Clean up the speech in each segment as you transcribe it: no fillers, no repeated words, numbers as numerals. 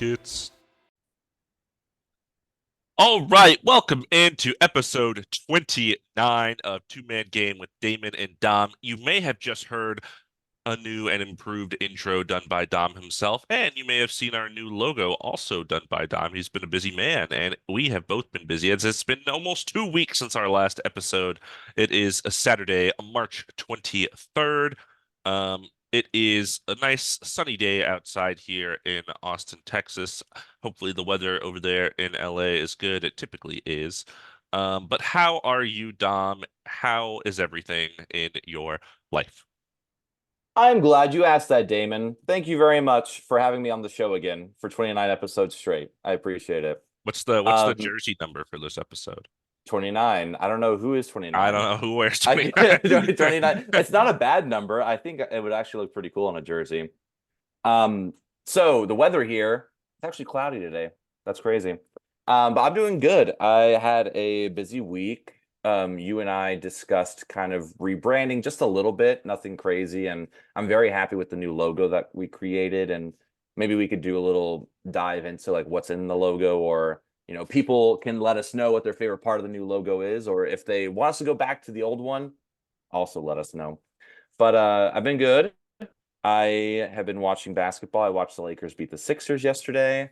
Rockets. All right, welcome into episode 29 of Two Man Game with Damon and Dom. You may have just heard a new and improved intro done by Dom himself, and you may have seen our new logo also done by Dom. He's been a busy man, and we have both been busy. It's been almost 2 weeks since our last episode. It is a Saturday, March 23rd. It is a nice sunny day outside here in Austin, Texas. Hopefully the weather over there in LA is good. It typically is. But how are you, Dom? How is everything in your life? I'm glad you asked that, Damon. Thank you very much for having me on the show again for 29 episodes straight. I appreciate it. What's the Um, jersey number for this episode? 29. I don't know who is I don't 29. know who wears I 29. 29. It's not a bad number. I think it would actually look pretty cool on a jersey. Um, so the weather here, it's actually cloudy today. That's crazy. But I'm doing good. I had a busy week. You and I discussed kind of rebranding just a little bit, nothing crazy, and I'm very happy with the new logo that we created. And maybe we could do a little dive into like what's in the logo, or people can let us know what their favorite part of the new logo is, or if they want us to go back to the old one, also let us know. But I've been good. I have been watching basketball. I watched the Lakers beat the Sixers yesterday,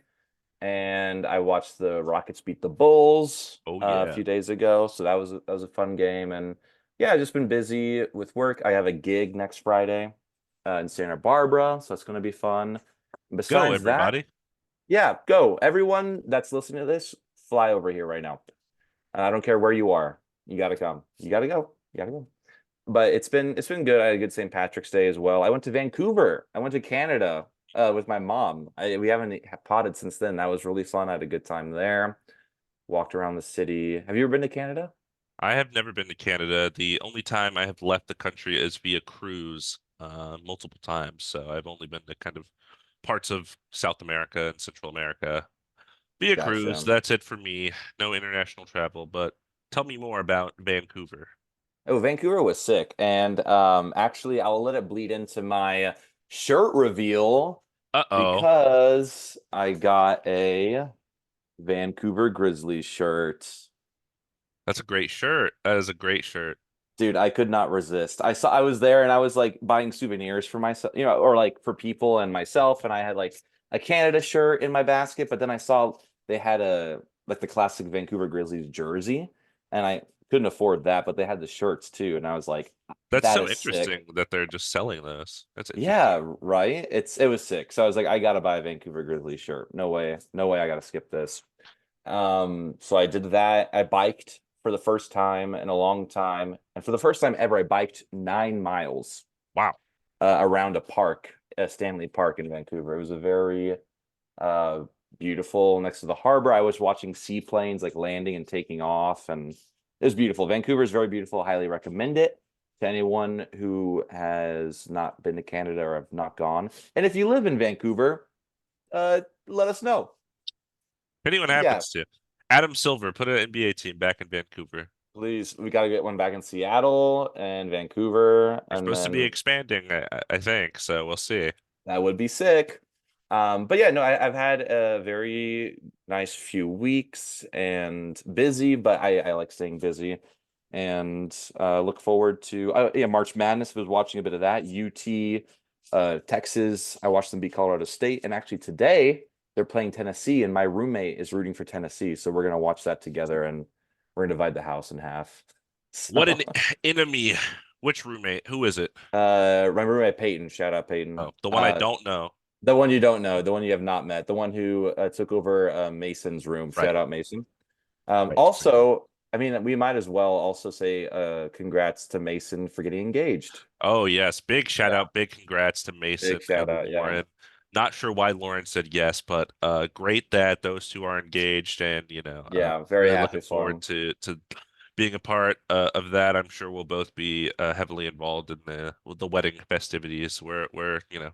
and I watched the Rockets beat the Bulls Oh a yeah. few days ago. So that was a fun game. And yeah, I've just been busy with work. I have a gig next Friday in Santa Barbara, so it's going to be fun. Go Besides that, everybody. yeah, go. Everyone that's listening to this, fly over here right now. I don't care where you are. You got to come. You got to go. You got to go. But it's been good. I had a good St. Patrick's Day as well. I went to Vancouver. I went to Canada with my mom. We haven't potted since then. That was really fun. I had a good time there. Walked around the city. Have you ever been to Canada? I have never been to Canada. The only time I have left the country is via cruise, multiple times. So I've only been to kind of parts of South America and Central America via cruise. Gotcha. That's it for me. No international travel, but tell me more about Vancouver. Oh, Vancouver was sick. And actually, I'll let it bleed into my shirt reveal Uh-oh. because I got a Vancouver Grizzlies shirt. That's a great shirt. That is a great shirt. Dude, I could not resist. I was there and I was like buying souvenirs for myself, or like for people and myself. And I had like a Canada shirt in my basket, but then I saw they had a like the classic Vancouver Grizzlies jersey, and I couldn't afford that, but they had the shirts too. And I was like, That's that so is sick. interesting that they're just selling this. That's interesting. Yeah, right. It was sick. So I was like, I gotta buy a Vancouver Grizzlies shirt. No way, no way I gotta skip this. So I did that. I biked for the first time in a long time. And for the first time ever, I biked 9 miles Wow. around a park, Stanley Park in Vancouver. It was a very uh, beautiful next to the harbor. I was watching seaplanes like landing and taking off, and it was beautiful. Vancouver is very beautiful. Highly recommend it to anyone who has not been to Canada or have not gone. And if you live in Vancouver, let us know. If anyone Yeah, happens to. Adam Silver put an NBA team back in Vancouver. please, we got to get one back in Seattle and Vancouver, They're and supposed to be then expanding, I think. So we'll see. that would be sick. But yeah, no, I've had a very nice few weeks and busy, but I like staying busy and look forward to yeah, March Madness. I was watching a bit of that. UT, Texas. I watched them beat Colorado State, and actually today they're playing Tennessee, and my roommate is rooting for Tennessee, so we're gonna watch that together, and we're gonna divide the house in half. What an So, enemy. Which roommate? Who is it? my roommate Peyton, shout out Peyton. Oh, the one I don't know. The one you don't know, the one you have not met, the one who took over Mason's room. Right. Shout out Mason. Right. Right. Also, I mean, we might as well also say congrats to Mason for getting engaged. Oh, yes. Big shout Yeah, out, big congrats to Mason big and shout out. Yeah, Lauren. Not sure why Lauren said yes, but great that those two are engaged, and yeah, very really looking happy for forward him. to being a part of that. I'm sure we'll both be heavily involved in the wedding festivities. We're Yeah,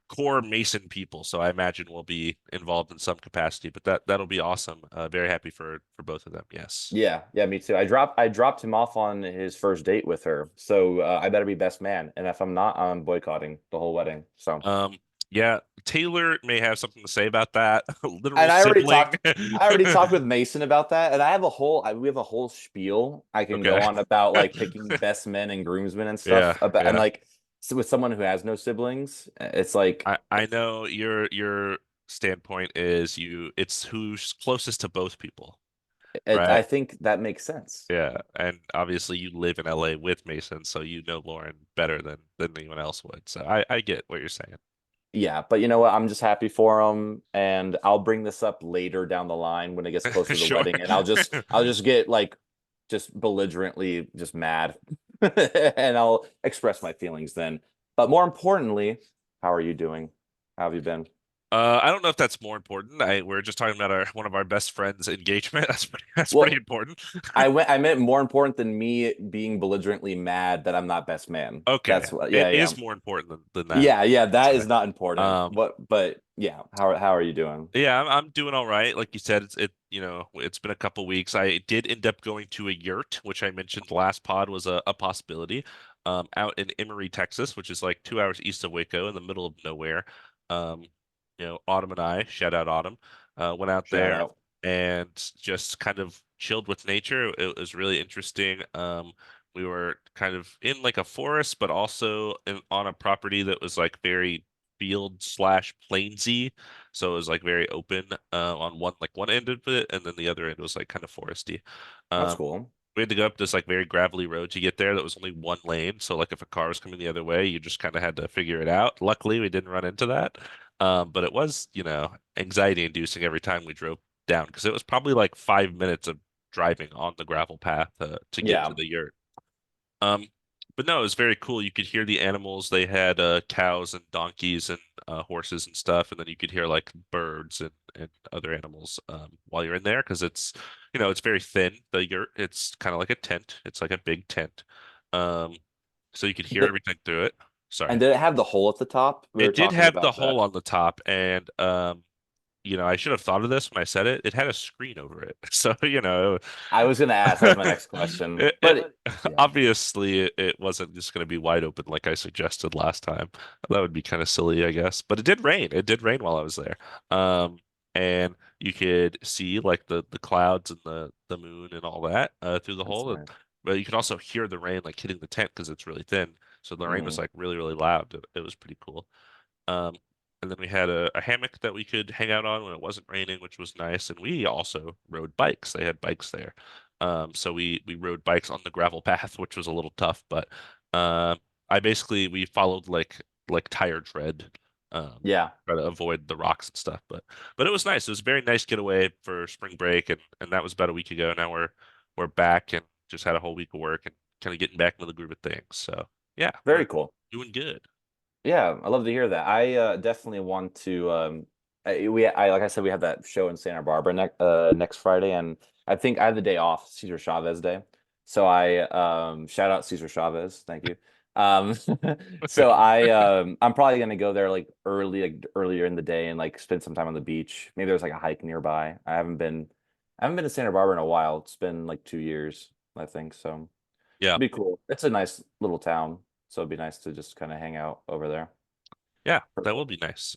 core Mason people, so I imagine we'll be involved in some capacity. But that'll be awesome. Very happy for both of them. Yes. yeah, yeah. Me too. I dropped him off on his first date with her, so I better be best man. And if I'm not, I'm boycotting the whole wedding. So Um, Yeah, Taylor may have something to say about that. And Literal sibling. I already talked with Mason about that, and we have a whole spiel I can Okay. go on about like picking best men and groomsmen and Yeah, stuff about, and yeah. like so with someone who has no siblings, it's like I know your standpoint is it's who's closest to both people, I right? think that makes sense. Yeah, and obviously you live in LA with Mason, so you know Lauren better than anyone else would. So I get what you're saying. Yeah, but you know what? I'm just happy for him, and I'll bring this up later down the line when it gets closer to the Sure. wedding, and I'll just get like just belligerently just mad, and I'll express my feelings then. But more importantly, how are you doing? How have you been? I don't know if that's more important. We're just talking about our one of our best friends' engagement. That's pretty Well, important. I meant more important than me being belligerently mad that I'm not best man. Okay, That's what. it Yeah, yeah, is more important than that. yeah. That So, is not important. um, What? But yeah, how are you doing? yeah, I'm doing all right. Like you said, it's been a couple weeks. I did end up going to a yurt, which I mentioned last pod was a possibility, out in Emory, Texas, which is like 2 hours east of Waco in the middle of nowhere. Um, Autumn and I, shout out Autumn, went out Shout there out. and just kind of chilled with nature. It was really interesting. We were kind of in like a forest, but also on a property that was like very field slash plainsy, so it was like very open on one end of it, and then the other end was like kind of foresty. That's Um, cool. we had to go up this like very gravelly road to get there that was only one lane. So like if a car was coming the other way, you just kind of had to figure it out. Luckily, we didn't run into that. But it was, anxiety inducing every time we drove down because it was probably like 5 minutes of driving on the gravel path to get to Yeah. the yurt. Um, but no, it was very cool. You could hear the animals. They had cows and donkeys and horses and stuff, and then you could hear like birds and other animals while you're in there because it's very thin. The yurt, it's kind of like a tent. It's like a big tent. Um, so you could hear Th- everything through it. And Sorry. did it have the hole at the top? We were It did talking have the about hole that. on the top, and I should have thought of this when I said it. It had a screen over it, so I was gonna ask, that was my next question. it But yeah, obviously it wasn't just going to be wide open like I suggested last time. That would be kind of silly, I guess. But it did rain. It did rain while I was there. Um, and you could see like the clouds and the moon and all that through the that's hole. nice. But you could also hear the rain like hitting the tent because it's really thin. So the rain was Mm, like really, really loud. It was pretty cool. Um, and then we had a hammock that we could hang out on when it wasn't raining, which was nice. And we also rode bikes. They had bikes there. So we rode bikes on the gravel path, which was a little tough, but uh, we followed like tire tread, yeah, try to avoid the rocks and stuff. But it was nice. It was a very nice getaway for spring break, and that was about a week ago. Now we're back and just had a whole week of work and kind of getting back into the groove of things. So yeah, we're very cool. doing good. Yeah, I love to hear that. I definitely want to. Like I said, we have that show in Santa Barbara next Friday, and I think I have the day off, Cesar Chavez Day. So I shout out Cesar Chavez, thank you. Um, so I'm probably gonna go there like earlier in the day and like spend some time on the beach. Maybe there's like a hike nearby. I haven't been to Santa Barbara in a while. It's been like 2 years, I think. So Yeah. it'd be cool. It's a nice little town, so it'd be nice to just kind of hang out over there. Yeah, that will be nice.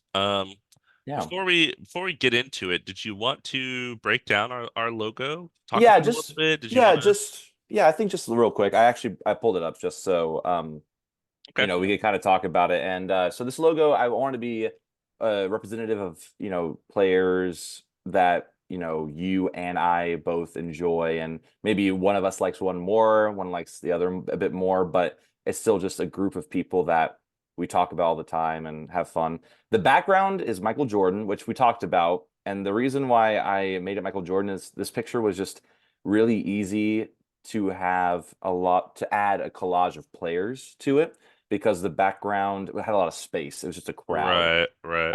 Yeah. Before we get into it, did you want to break down our logo? Talk Yeah, about it a little just bit? Did you yeah, want to? just yeah, I think just real quick. I pulled it up just so Okay. we could kind of talk about it. And so this logo, I want to be representative of, players that, you and I both enjoy. And maybe one of us likes one more, one likes the other a bit more, but it's still just a group of people that we talk about all the time and have fun. The background is Michael Jordan, which we talked about. And the reason why I made it Michael Jordan is this picture was just really easy to have to add a collage of players to it because the background had a lot of space. It was just a crowd. Right, right.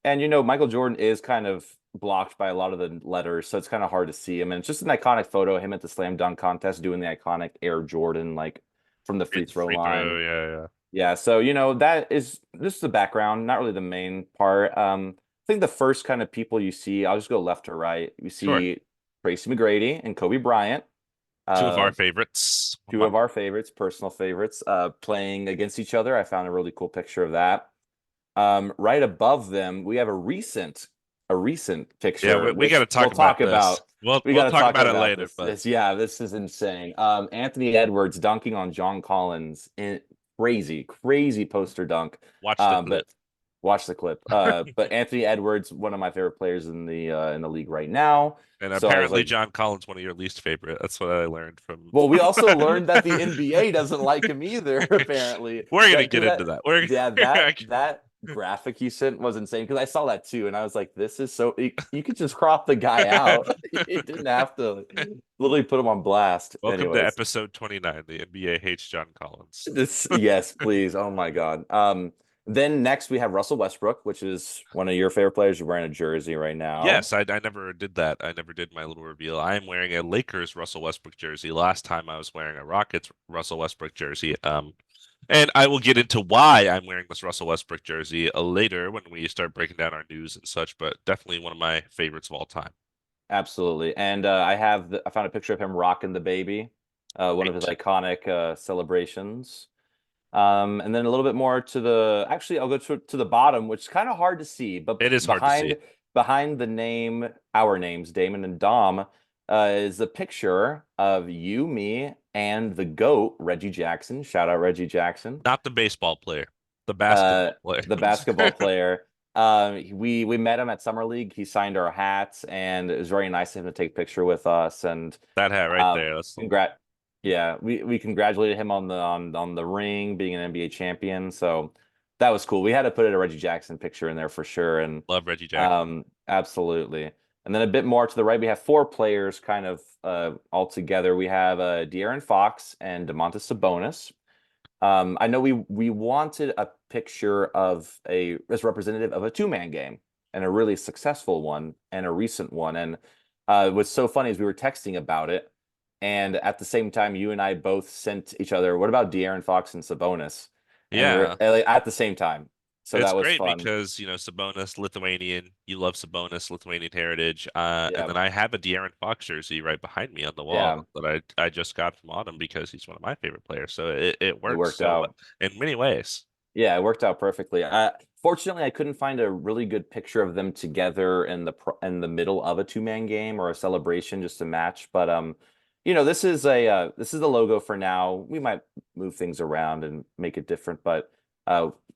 And Michael Jordan is kind of blocked by a lot of the letters, so it's kind of hard to see him. And it's just an iconic photo of him at the slam dunk contest doing the iconic Air Jordan, like from the free It's throw free throw. line. Yeah, yeah. Yeah, so that is this is the background, not really the main part. I think the first kind of people you see, I'll just go left to right. You Sure. see Tracy McGrady and Kobe Bryant. Two of our Uh, favorites. two of our favorites, personal favorites, playing against each other. I found a really cool picture of that. Right above them, we have a recent Yeah, picture, we got which to talk about this. we We'll got to talk talk about it about later, this. but Yeah, this is insane. Anthony Edwards dunking on John Collins crazy, crazy poster dunk. watch the But clip. watch the clip. But Anthony Edwards, one of my favorite players in the league right now. And So I was apparently like, John Collins, one of your least favorite. That's what I learned from. well, we also learned that the NBA doesn't like him either, apparently. We're gonna That get because into that. yeah, that graphic you sent was insane because I saw that too, and I was like, this is so you could just crop the guy out. You didn't have to literally put him on blast. Welcome to Anyways, episode 29. The NBA hates John Collins. this yes, please. Oh my God. Then next we have Russell Westbrook, which is one of your favorite players. You're wearing a jersey right now. Yes, I never did that. I never did my little reveal. I am wearing a Lakers Russell Westbrook jersey. Last time I was wearing a Rockets Russell Westbrook jersey. And I will get into why I'm wearing this Russell Westbrook jersey later when we start breaking down our news and such, but definitely one of my favorites of all time. Absolutely. And I found a picture of him rocking the baby, one of his Great. iconic celebrations. And then a little bit more to actually I'll go to the bottom, which is kind of hard to see, but It is hard to see. behind the name, our names, Damon and Dom, is the picture of you, me, and the GOAT, Reggie Jackson. Shout out Reggie Jackson. Not the baseball player, the Uh, basketball player. the basketball player. We met him at Summer League. He signed our hats, and it was very nice of him to take a picture with us. And That hat right there. That's the one. congrat, yeah, we congratulated him on the ring, being an NBA champion. So that was cool. We had to put a Reggie Jackson picture in there for sure, and Love Reggie Jackson. absolutely. And then a bit more to the right, we have four players kind of all together. We have De'Aaron Fox and Domantas Sabonis. I know we wanted a picture of as representative of a two-man game and a really successful one and a recent one. And what's so funny is we were texting about it, and at the same time, you and I both sent each other, "What about De'Aaron Fox and Sabonis?" And we're Yeah. like, at the same time. So It's that was great fun. because, Sabonis, Lithuanian, you love Sabonis, Lithuanian heritage. And Yeah, then I have a De'Aaron Fox jersey right behind me on the yeah, wall that I just got from Autumn because he's one of my favorite players. So it it works worked so well out. in many ways. Yeah, it worked out perfectly. Fortunately, I couldn't find a really good picture of them together in in the middle of a two-man game or a celebration just to match. But this is the logo for now. We might move things around and make it different, but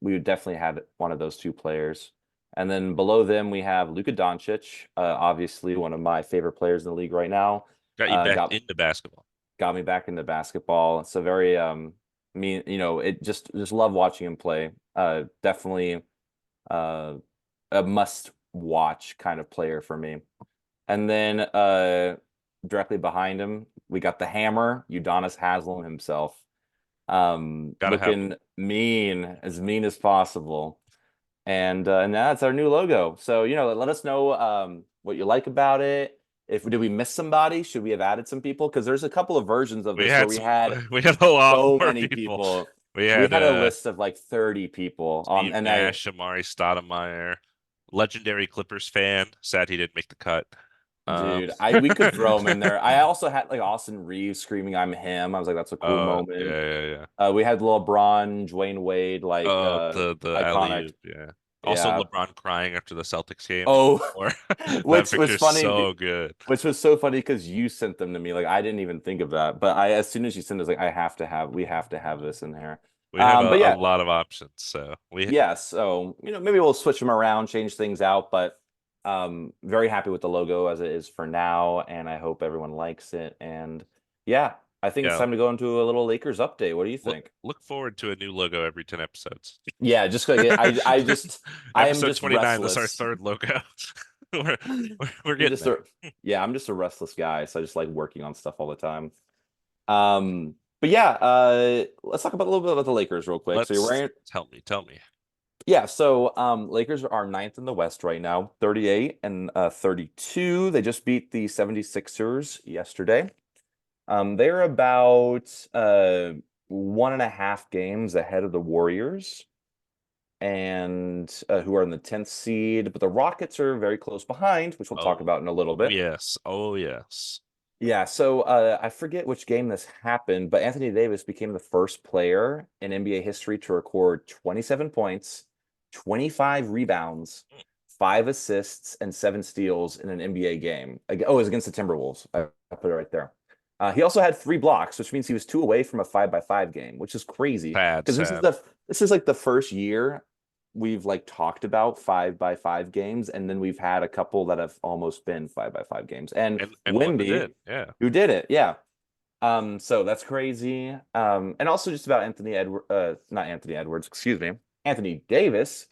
we would definitely have one of those two players. And then below them, we have Luka Doncic, obviously one of my favorite players in the league right now. Got you Uh, back got into basketball. got me back into basketball. It's a very it just love watching him play. Definitely uh a must watch kind of player for me. And then directly behind him, we got the hammer, Udonis Haslem himself. Gotta have them. Looking mean as possible. And that's our new logo. So, let us know what you like about it. If did we miss somebody? Should we have added some people? Because there's a couple of versions of We this where had we some, had we had a lot so more many people. people. We We had had a list of like 30 people. Steve And I Nash, Amari Stoudemire, legendary Clippers fan. Sad he didn't make the cut. Um, dude, I we could throw him in there. I also had like Austin Reeves screaming, "I'm him." I was like, that's a cool yeah, moment. yeah, yeah. We had LeBron, Dwayne Wade, like Oh, the iconic. alley-oop, yeah. Also, Yeah. LeBron crying after the Celtics game the week Oh, before. That which was picture's funny. so good. Which was so funny because you sent them to me. Like I didn't even think of that. But as soon as you sent it, I was like, we have to have this in here. We have But a yeah, lot of options, so we yeah. So, maybe we'll switch them around, change things out, but very happy with the logo as it is for now, and I hope everyone likes it. And yeah, I think it's yeah time to go into a little Lakers update. What do you think? look forward to a new logo every 10 episodes. Yeah, just like I am Episode just 29, that's our restless. third logo. We're we're I'm getting just a there. yeah, I'm just a restless guy, so I just like working on stuff all the time. But yeah, let's talk about a little bit about the Lakers real quick. So you're Let's wearing tell me. yeah, so Lakers are ninth in the West right now, 38 and 32. They just beat the 76ers yesterday. They're about 1.5 games ahead of the Warriors and who are in the 10th seed, but the Rockets are very close behind, which we'll talk Oh, about in a little oh bit. yes. Oh yes. Yeah, so I forget which game this happened, but Anthony Davis became the first player in NBA history to record 27 points, 25 rebounds, 5 assists, and 7 steals in an NBA game. Oh, it was against the Timberwolves. I put it right there. He also had 3 blocks, which means he was 2 away from a 5-by-5 game, which is crazy Sad, because sad. this is like the first year we've like talked about 5-by-5 games, and then we've had a couple that have almost been 5-by-5 games. And And one that Wimby, did. Yeah. who did it, yeah. So that's crazy. And also just about not Anthony Edwards, excuse me, Anthony Davis.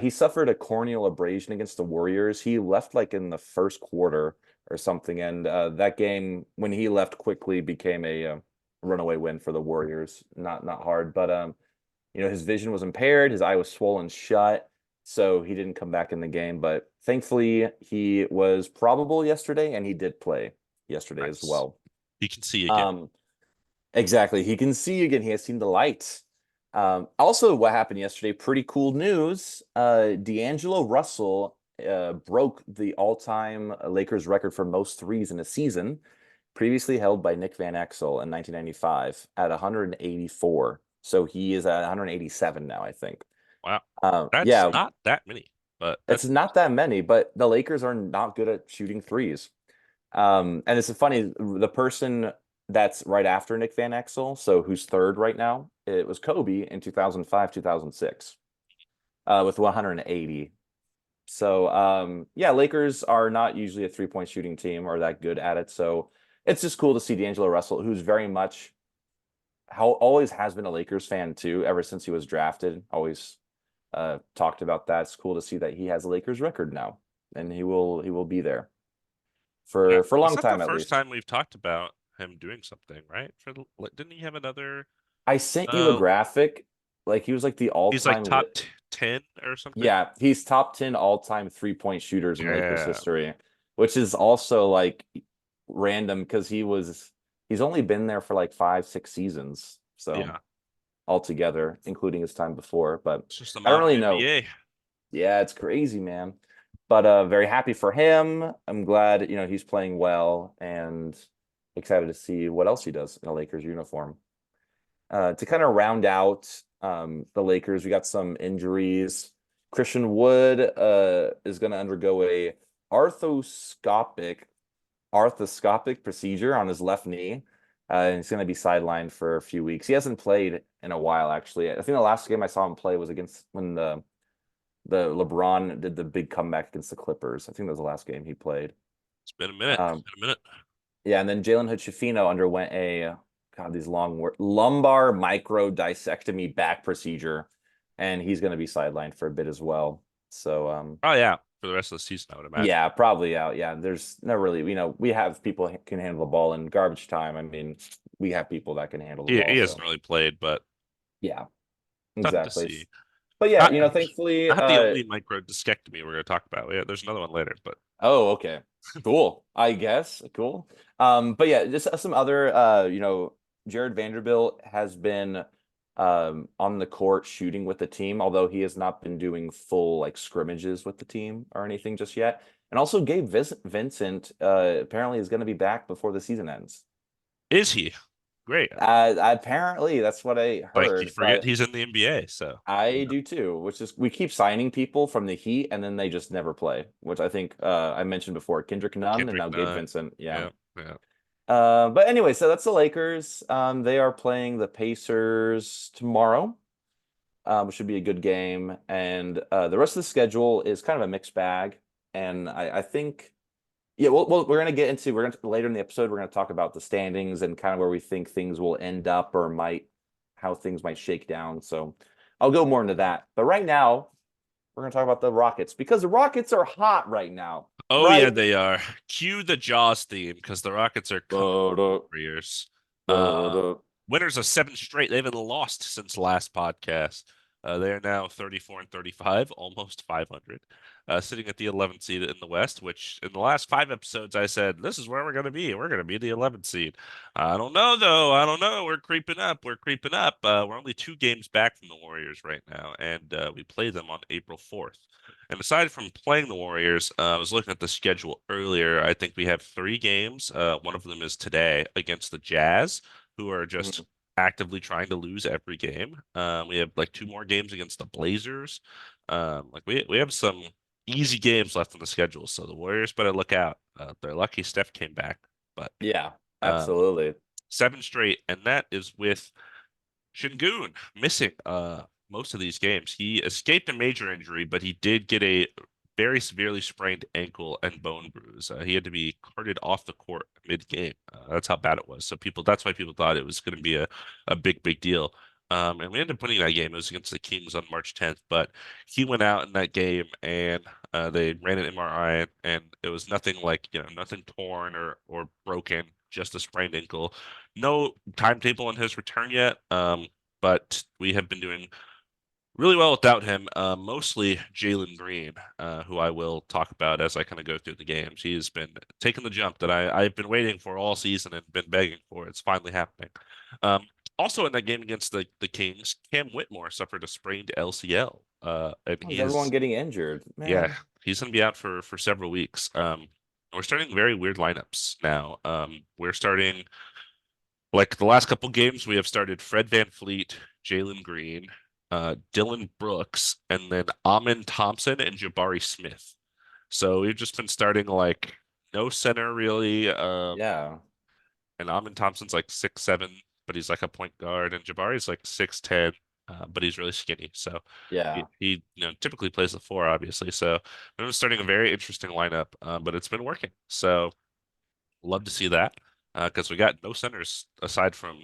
He suffered a corneal abrasion against the Warriors. He left like in the first quarter or something, and that game when he left quickly became a runaway win for the Warriors. Not hard, but his vision was impaired, his eye was swollen shut, so he didn't come back in the game. But thankfully, he was probable yesterday, and he did play yesterday as Nice. well. He can see again. Um, exactly. He can see again. He has seen the light. Also, what happened yesterday, pretty cool news. D'Angelo Russell broke the all-time Lakers record for most threes in a season, previously held by Nick Van Exel in 1995 at 184. So he is at 187 now, I think. Wow. That's Yeah, not that many, but it's that's not that many, but the Lakers are not good at shooting threes. And it's funny, the person that's right after Nick Van Exel, so who's third right now, it was Kobe in 2005, 2006, with 180. So yeah, Lakers are not usually a three-point shooting team or that good at it. So it's just cool to see D'Angelo Russell, who's very much how always has been a Lakers fan too, ever since he was drafted. Always talked about that. It's cool to see that he has a Lakers record now, and he will be there yeah. for a It's long not the time at first least. time we've talked about him doing something, right? Didn't he have another I sent you a uh graphic. Like he was like the he's like all-time. top 10 or something? Yeah, he's top 10 all-time three-point shooters in Lakers Yeah. history, which is also like random because he's only been there for like 5, 6 seasons. So Yeah. altogether, including his time before. But It's just the I don't modern really know. NBA. Yeah, it's crazy, man. But very happy for him. I'm glad, he's playing well and excited to see what else he does in a Lakers uniform. To kind of round out the Lakers, we got some injuries. Christian Wood is going to undergo a arthroscopic arthroscopic procedure on his left knee. And he's going to be sidelined for a few weeks. He hasn't played in a while, actually. I think the last game I saw him play was against when the LeBron did the big comeback against the Clippers. I think that was the last game he played. It's been a minute. It's Um, been a minute. yeah, and then Jalen Hood-Schifino underwent these long word lumbar micro discectomy back procedure, and he's going to be sidelined for a bit as well. So Oh yeah, for the rest of the season, I would imagine. yeah, probably out. Yeah, there's not really, we have people who can handle the ball in garbage time. I mean, we have people that can handle the He ball. hasn't So really played, but yeah, nothing to exactly. see. But yeah, Not thankfully, not the only micro discectomy we're going to talk about. Yeah, there's another one later, but oh, okay. Cool. I guess. Cool. But yeah, just some other Jared Vanderbilt has been on the court shooting with the team, although he has not been doing full like scrimmages with the team or anything just yet. And also Vincent apparently is going to be back before the season ends. is he? Great. Apparently that's what I Like you heard, forget but he's in the NBA, so I yeah, do too, which is we keep signing people from the Heat and then they just never play, which I think I mentioned before, Kendrick Nunn and Kendrick now Gabe Nunn. Vincent. Yeah. Yeah, yeah. But anyway, so that's the Lakers. They are playing the Pacers tomorrow, which should be a good game. And the rest of the schedule is kind of a mixed bag. And I think, yeah, we're gonna get into we're gonna later in the episode we're gonna talk about the standings and kind of where we think things will end up or might how things might shake down. So I'll go more into that. But right now, we're gonna talk about the Rockets because the Rockets are hot right now, Oh yeah, right? they are. Cue the Jaws theme because the Rockets are coming Da-da, for years. Uh, da-da. winners of 7 straight. They haven't lost since last podcast. They are now 34 and 35, almost 500, sitting at the 11th seed in the West. Which in the last 5 episodes I said this is where we're going to be. We're going to be the 11th seed. I don't know though. I don't know. We're creeping up. We're creeping up. We're only 2 games back from the Warriors right now, and we play them on April 4th. And aside from playing the Warriors, I was looking at the schedule earlier. I think we have 3 games. One of them is today against the Jazz, who are just Mhm. actively trying to lose every game. We have like two more games against the Blazers. Like we have some easy games left on the schedule, so the Warriors better look out. They're lucky Steph came back, but Yeah, um, absolutely. seven straight, and that is with Şengün missing most of these games. He escaped a major injury, but he did get a very severely sprained ankle and bone bruise. He had to be carted off the court mid-game. That's how bad it was. So that's why people thought it was going to be a big deal. And we ended up winning that game. It was against the Kings on March 10th, but he went out in that game and they ran an MRI and it was nothing like, nothing torn or broken, just a sprained ankle. No timetable on his return yet, but we have been doing really well without him. Mostly Jalen Green, who I will talk about as I kind of go through the games. He has been taking the jump that I've been waiting for all season and been begging for. It's finally happening. Also in that game against the Kings, Cam Whitmore suffered a sprained LCL, and How's everyone getting injured? yeah, Man. he's going to be out for several weeks. We're starting very weird lineups now. We're starting. Like the last couple games, we have started Fred VanVleet, Jalen Green, Dylan Brooks, and then Amin Thompson and Jabari Smith. So we've just been starting like no center really. Yeah. And Amin Thompson's like 6'7", but he's like a point guard, and Jabari's like 6'10", but he's really skinny. So he, Yeah. he typically plays the four, obviously. So I'm starting a very interesting lineup, but it's been working. So love to see that because we got no centers aside from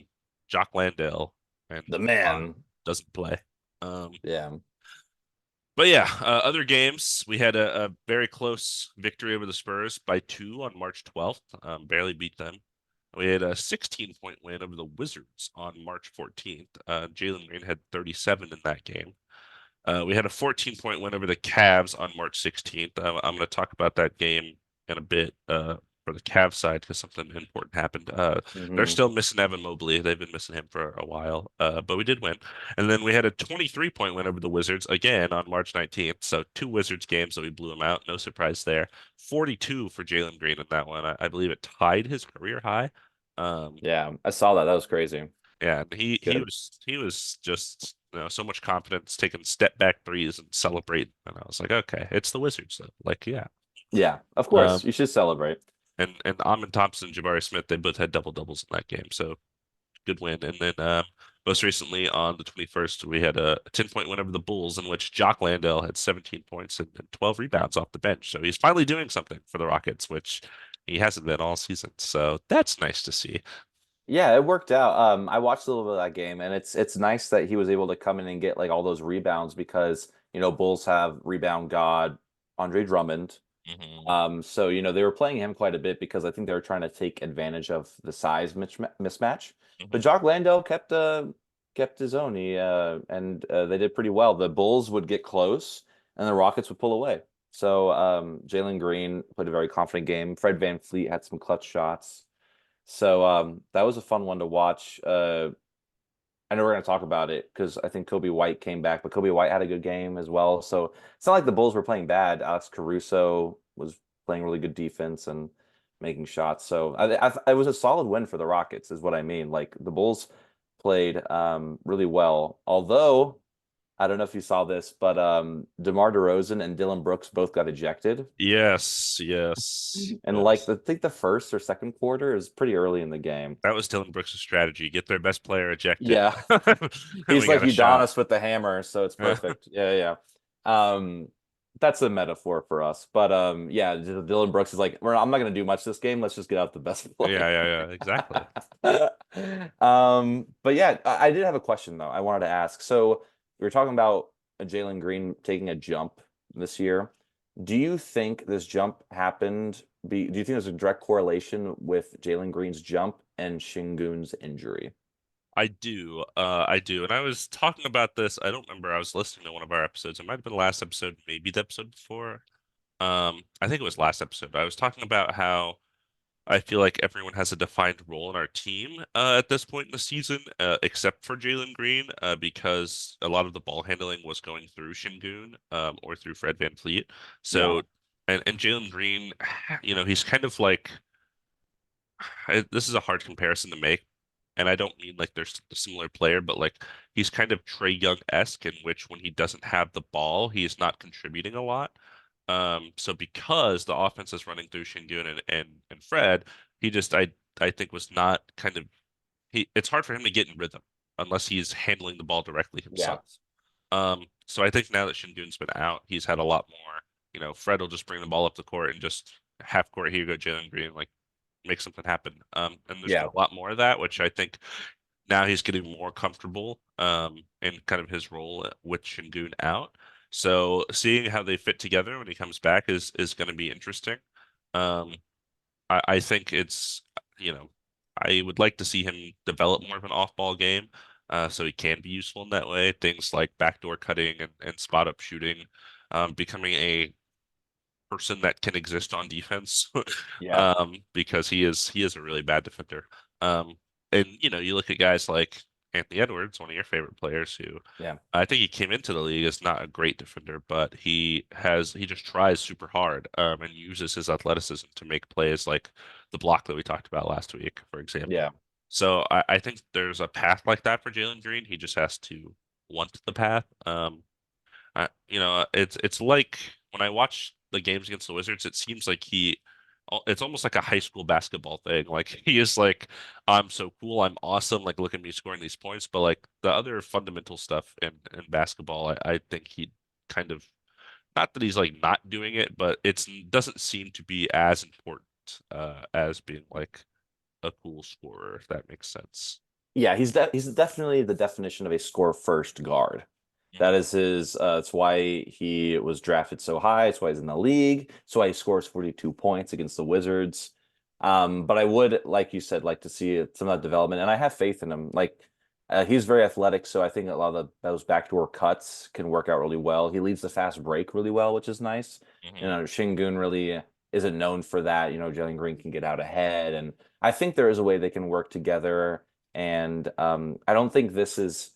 Jock Landale, and The Bond man. doesn't play. Um, Yeah. but yeah, other games we had a very close victory over the Spurs by two on March 12th. Barely beat them. We had a 16-point win over the Wizards on March 14th. Jalen Green had 37 in that game. We had a 14-point win over the Cavs on March 16th. I'm going to talk about that game in a bit for the Cavs side because something important happened. They're Hmm. still missing Evan Mobley. They've been missing him for a while, but we did win. And then we had a 23-point win over the Wizards again on March 19th. So two Wizards games that we blew them out. No surprise there. 42 for Jalen Green in that one. I believe it tied his career high. Um, Yeah. I saw that. That was crazy. yeah, and he was just so much confidence, taking step back threes and celebrating, and I was like, okay, it's the Wizards though. Like, yeah. Yeah. Of Um, course. You should celebrate. and Amon Thompson, Jabari Smith, they both had double doubles in that game, so good win. And then most recently on the 21st, we had a 10-point win over the Bulls in which Jock Landale had 17 points and 12 rebounds off the bench. So he's finally doing something for the Rockets, which he hasn't been all season. So that's nice to see. Yeah, it worked out. I watched a little bit of that game, and it's nice that he was able to come in and get like all those rebounds because Bulls have rebound god Andre Drummond. Hmm. So they were playing him quite a bit because I think they were trying to take advantage of the size mismatch. But Hmm. Jock Landale kept his own. And they did pretty well. The Bulls would get close, and the Rockets would pull away. So Jalen Green played a very confident game. Fred VanVleet had some clutch shots. So that was a fun one to watch. I know we're going to talk about it because I think Kobe White came back, but Kobe White had a good game as well. So it's not like the Bulls were playing bad. Alex Caruso was playing really good defense and making shots. So it was a solid win for the Rockets, is what I mean. Like the Bulls played really well. Although I don't know if you saw this, but DeMar DeRozan and Dylan Brooks both got ejected. Yes, yes, And like yes. I think the first or second quarter is pretty early in the game. That was Dylan Brooks' strategy. Get their best player ejected. Yeah. And He's we like got a shot. Udonis with the hammer, so it's perfect. Yeah, yeah. That's a metaphor for us. But yeah, Dylan Brooks is like, I'm not gonna do much this game. Let's just get out the best Yeah, player. yeah, yeah, exactly. But yeah, I did have a question though. I wanted to ask. So we were talking about Jalen Green taking a jump this year. Do you think this jump happened? Do you think there's a direct correlation with Jalen Green's jump and Shingun's injury? I do. And I was talking about this. I don't remember. I was listening to one of our episodes. It might have been the last episode, maybe the episode before. I think it was last episode. I was talking about how I feel like everyone has a defined role in our team at this point in the season, except for Jalen Green, because a lot of the ball handling was going through Şengün, or through Fred VanVleet. Yeah. So, and Jalen Green, he's kind of like this is a hard comparison to make, and I don't mean like they're a similar player, but like he's kind of Trae Young-esque in which when he doesn't have the ball, he is not contributing a lot. So because the offense is running through Şengün and Fred, he just I think was not kind of it's hard for him to get in rhythm unless he's handling the ball directly Yeah. himself. So I think now that Şengün's been out, he's had a lot more. Fred will just bring the ball up the court and just half court, here you go, Jalen Green, like make something happen. And there's been Yeah. a lot more of that, which I think now he's getting more comfortable in kind of his role with Şengün out. So seeing how they fit together when he comes back is going to be interesting. Um, I think I would like to see him develop more of an off-ball game, so he can be useful in that way. Things like backdoor cutting and spot-up shooting, becoming a person that can exist on defense, Yeah. because he is a really bad defender. Um, and you look at guys like Anthony Edwards, one of your favorite players, who Yeah. I think he came into the league as not a great defender, but he just tries super hard, and uses his athleticism to make plays like the block that we talked about last week, for example. Yeah. So I think there's a path like that for Jalen Green. He just has to want the path. It's like when I watch the games against the Wizards, it seems like it's almost like a high school basketball thing. Like he is like, I'm so cool, I'm awesome. Like look at me scoring these points. But like the other fundamental stuff in basketball, I think he kind of not that he's like not doing it, but it doesn't seem to be as important as being like a cool scorer, if that makes sense. Yeah, he's definitely the definition of a score first guard. That Mhm. is his it's why he was drafted so high. It's why he's in the league. It's why he scores 42 points against the Wizards. But I would, like you said, like to see some of that development, and I have faith in him. Like he's very athletic, so I think a lot of those backdoor cuts can work out really well. He leads the fast break really well, which is nice. Mhm. Şengün really isn't known for that. Jalen Green can get out ahead, and I think there is a way they can work together. And I don't think this is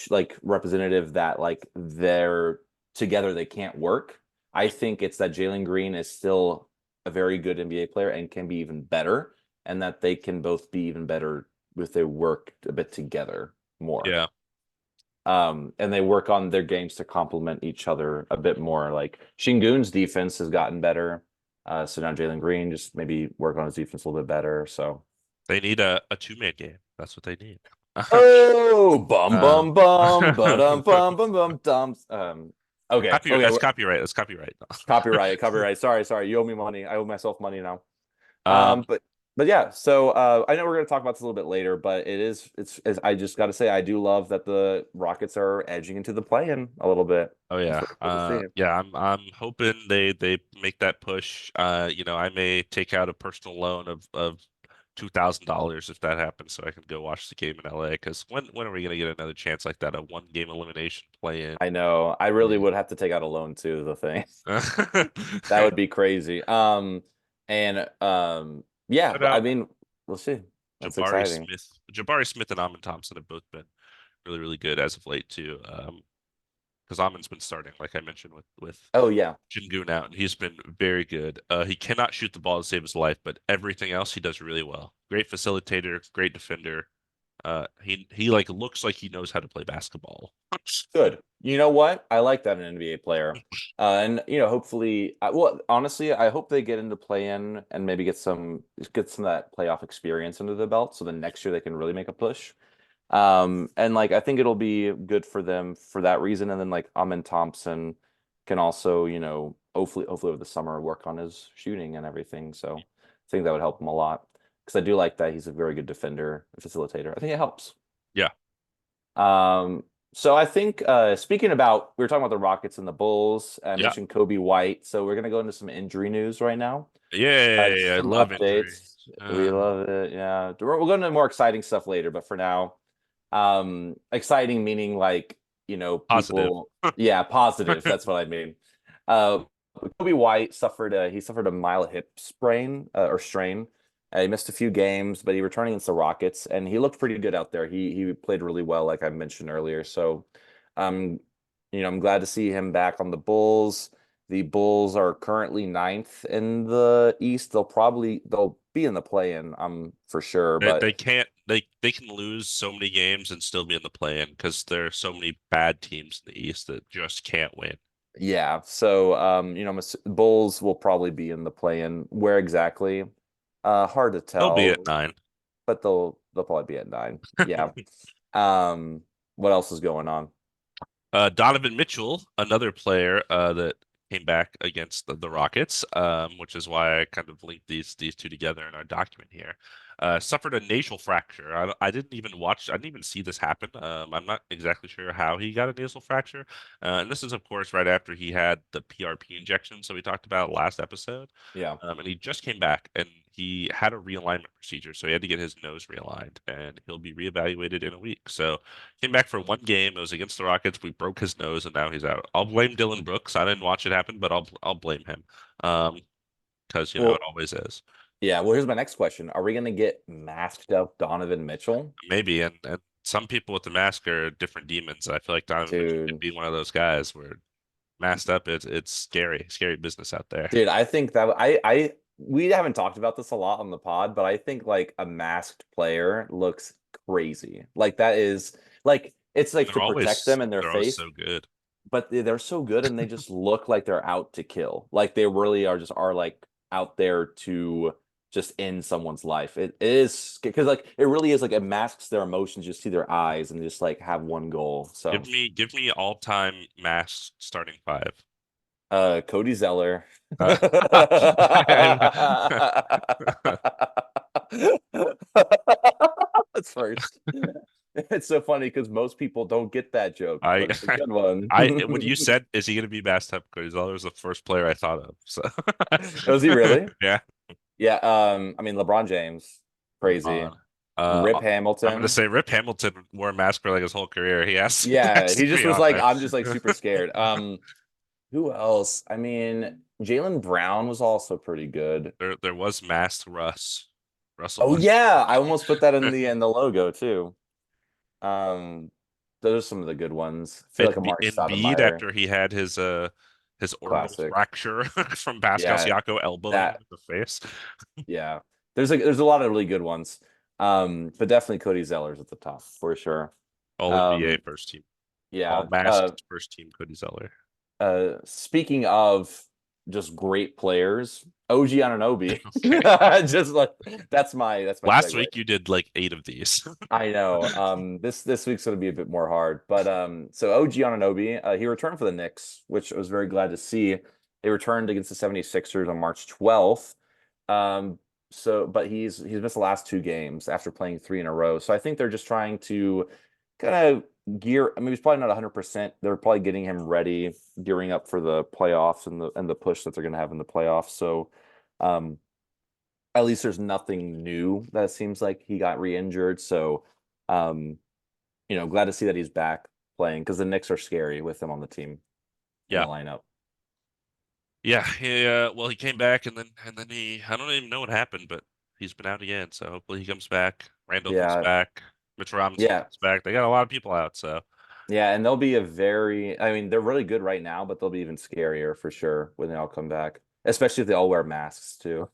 like representative that like they're together they can't work. I think it's that Jalen Green is still a very good NBA player and can be even better, and that they can both be even better if they work a bit together more. Yeah. And they work on their games to complement each other a bit more. Like Şengün's defense has gotten better. So now Jalen Green just maybe work on his defense a little bit better. So They need a two-man game. That's what they need. oh, bum Um, bum bum, bum bum bum dums. Okay, okay, That's copyright. That's copyright. copyright, copyright. Sorry, sorry. You owe me money. I owe myself money now. Um, But yeah. So I know we're gonna talk about this a little bit later, but it's I just got to say I do love that the Rockets are edging into the play-in a little bit. oh That's yeah. really cool to see. Yeah, I'm hoping they make that push. I may take out a personal loan of $2,000 if that happens, so I can go watch the game in LA. Because when are we gonna get another chance like that? A one game elimination play in. I know. I really would have to take out a loan too. The thing that Yeah. would be crazy. And yeah. Shout But I out mean, we'll see. That's Jabari exciting. Smith. Jabari Smith and Amin Thompson have both been really, really good as of late too. Because Amin's been starting, like I mentioned, with Oh yeah. Şengün out, and he's been very good. He cannot shoot the ball to save his life, but everything else he does really well. Great facilitator, great defender. He like looks like he knows how to play basketball. Good. You know what? I like that in an NBA player. And hopefully, well, honestly, I hope they get into play in and maybe get some of that playoff experience under the belt, so then next year they can really make a push. And like I think it'll be good for them for that reason. And then like Amin Thompson can also, hopefully over the summer work on his shooting and everything. So I think that would help him a lot because I do like that he's a very good defender and facilitator. I think it helps. Yeah, Um, so I think speaking about we were talking about the Rockets and the Bulls. I yeah, mentioned Kobe White, so we're gonna go into some injury news right now. yeah. I Some love injuries. updates. We love it. Yeah, we'll go into more exciting stuff later, but for now, exciting meaning like Positive. people. Yeah, positive. That's what I mean. Uh, Kobe White suffered a mild hip sprain or strain. He missed a few games, but he returned against the Rockets, and he looked pretty good out there. He played really well, like I mentioned earlier. So, um, I'm glad to see him back on the Bulls. The Bulls are currently ninth in the East. They'll be in the play-in, for sure. They But can't they can lose so many games and still be in the play-in because there are so many bad teams in the East that just can't win. Yeah. So, Bulls will probably be in the play-in. Where exactly? Hard to They'll be at tell, 9. but they'll probably be at 9. Yeah. Um, what else is going on? Donovan Mitchell, another player that came back against the Rockets, which is why I kind of linked these two together in our document here. Suffered a nasal fracture. I didn't even watch. I didn't even see this happen. I'm not exactly sure how he got a nasal fracture. And this is, of course, right after he had the PRP injection, so we talked about last episode. Yeah. And he just came back and he had a realignment procedure, so he had to get his nose realigned, and he'll be reevaluated in a week. So came back for one game. It was against the Rockets. We broke his nose, and now he's out. I'll blame Dylan Brooks. I didn't watch it happen, but I'll blame him, because it Well, always is. yeah. Well, here's my next question. Are we going to get masked up Donovan Mitchell? Maybe, and some people with the mask are different demons. I feel like Donovan Mitchell could Dude, be one of those guys where masked up, it's scary business out there. dude, I think that we haven't talked about this a lot on the pod, but I think like a masked player looks crazy. Like that is like it's like to protect them in their They're always face, so good. but they're so good and they just look like they're out to kill. Like they really are like out there to just end someone's life. It is because like it really is like it masks their emotions. You see their eyes and just like have one goal. So Give me all-time masked starting five. Cody Zeller. Uh, That's first. It's so funny because most people don't get that joke, I but it's a good one. when you said is he going to be masked up, Cody Zeller was the first player I thought of. So Was he really? yeah, Yeah, I mean LeBron James, crazy. LeBron. Rip I'm going to Hamilton. say Rip Hamilton wore a mask for like his whole career. He has Yeah, has he to just be was on like, there. I'm just like super scared. Who else? I mean, Jalen Brown was also pretty good. There was masked Russell Oh Westbrook. yeah, I almost put that in the logo too. Um, those are some of the good ones. I feel like Amari Embiid Stoudemire, after he had his orbital classic. fracture from Pascal Yeah, Siakam elbowing him that in the face. yeah. There's a lot of really good ones. But definitely Cody Zeller's at the top for sure. All NBA Um, first team, all yeah. masked first team Cody Zeller. Speaking of just great players, OG Anunoby. Okay. Just like that's my Last segue. week you did like 8 of these. I know. This week's gonna be a bit more hard, but so OG Anunoby, he returned for the Knicks, which I was very glad to see. They returned against the 76ers on March 12th. Um, but he's missed the last two games after playing three in a row. So I think they're just trying to kind of gear. I mean, he's probably not 100%. They're probably getting him ready, gearing up for the playoffs and the push that they're gonna have in the playoffs. So, um, at least there's nothing new that it seems like he got re-injured. So, um, glad to see that he's back playing because the Knicks are scary with him on the team in the Yeah. lineup. Yeah, well he came back and then he I don't even know what happened, but he's been out again. So hopefully he comes back. Randall comes Yeah, back. Mitch Robinson yeah, comes back. They got a lot of people out, so yeah, and they'll be I mean, they're really good right now, but they'll be even scarier for sure when they all come back, especially if they all wear masks too.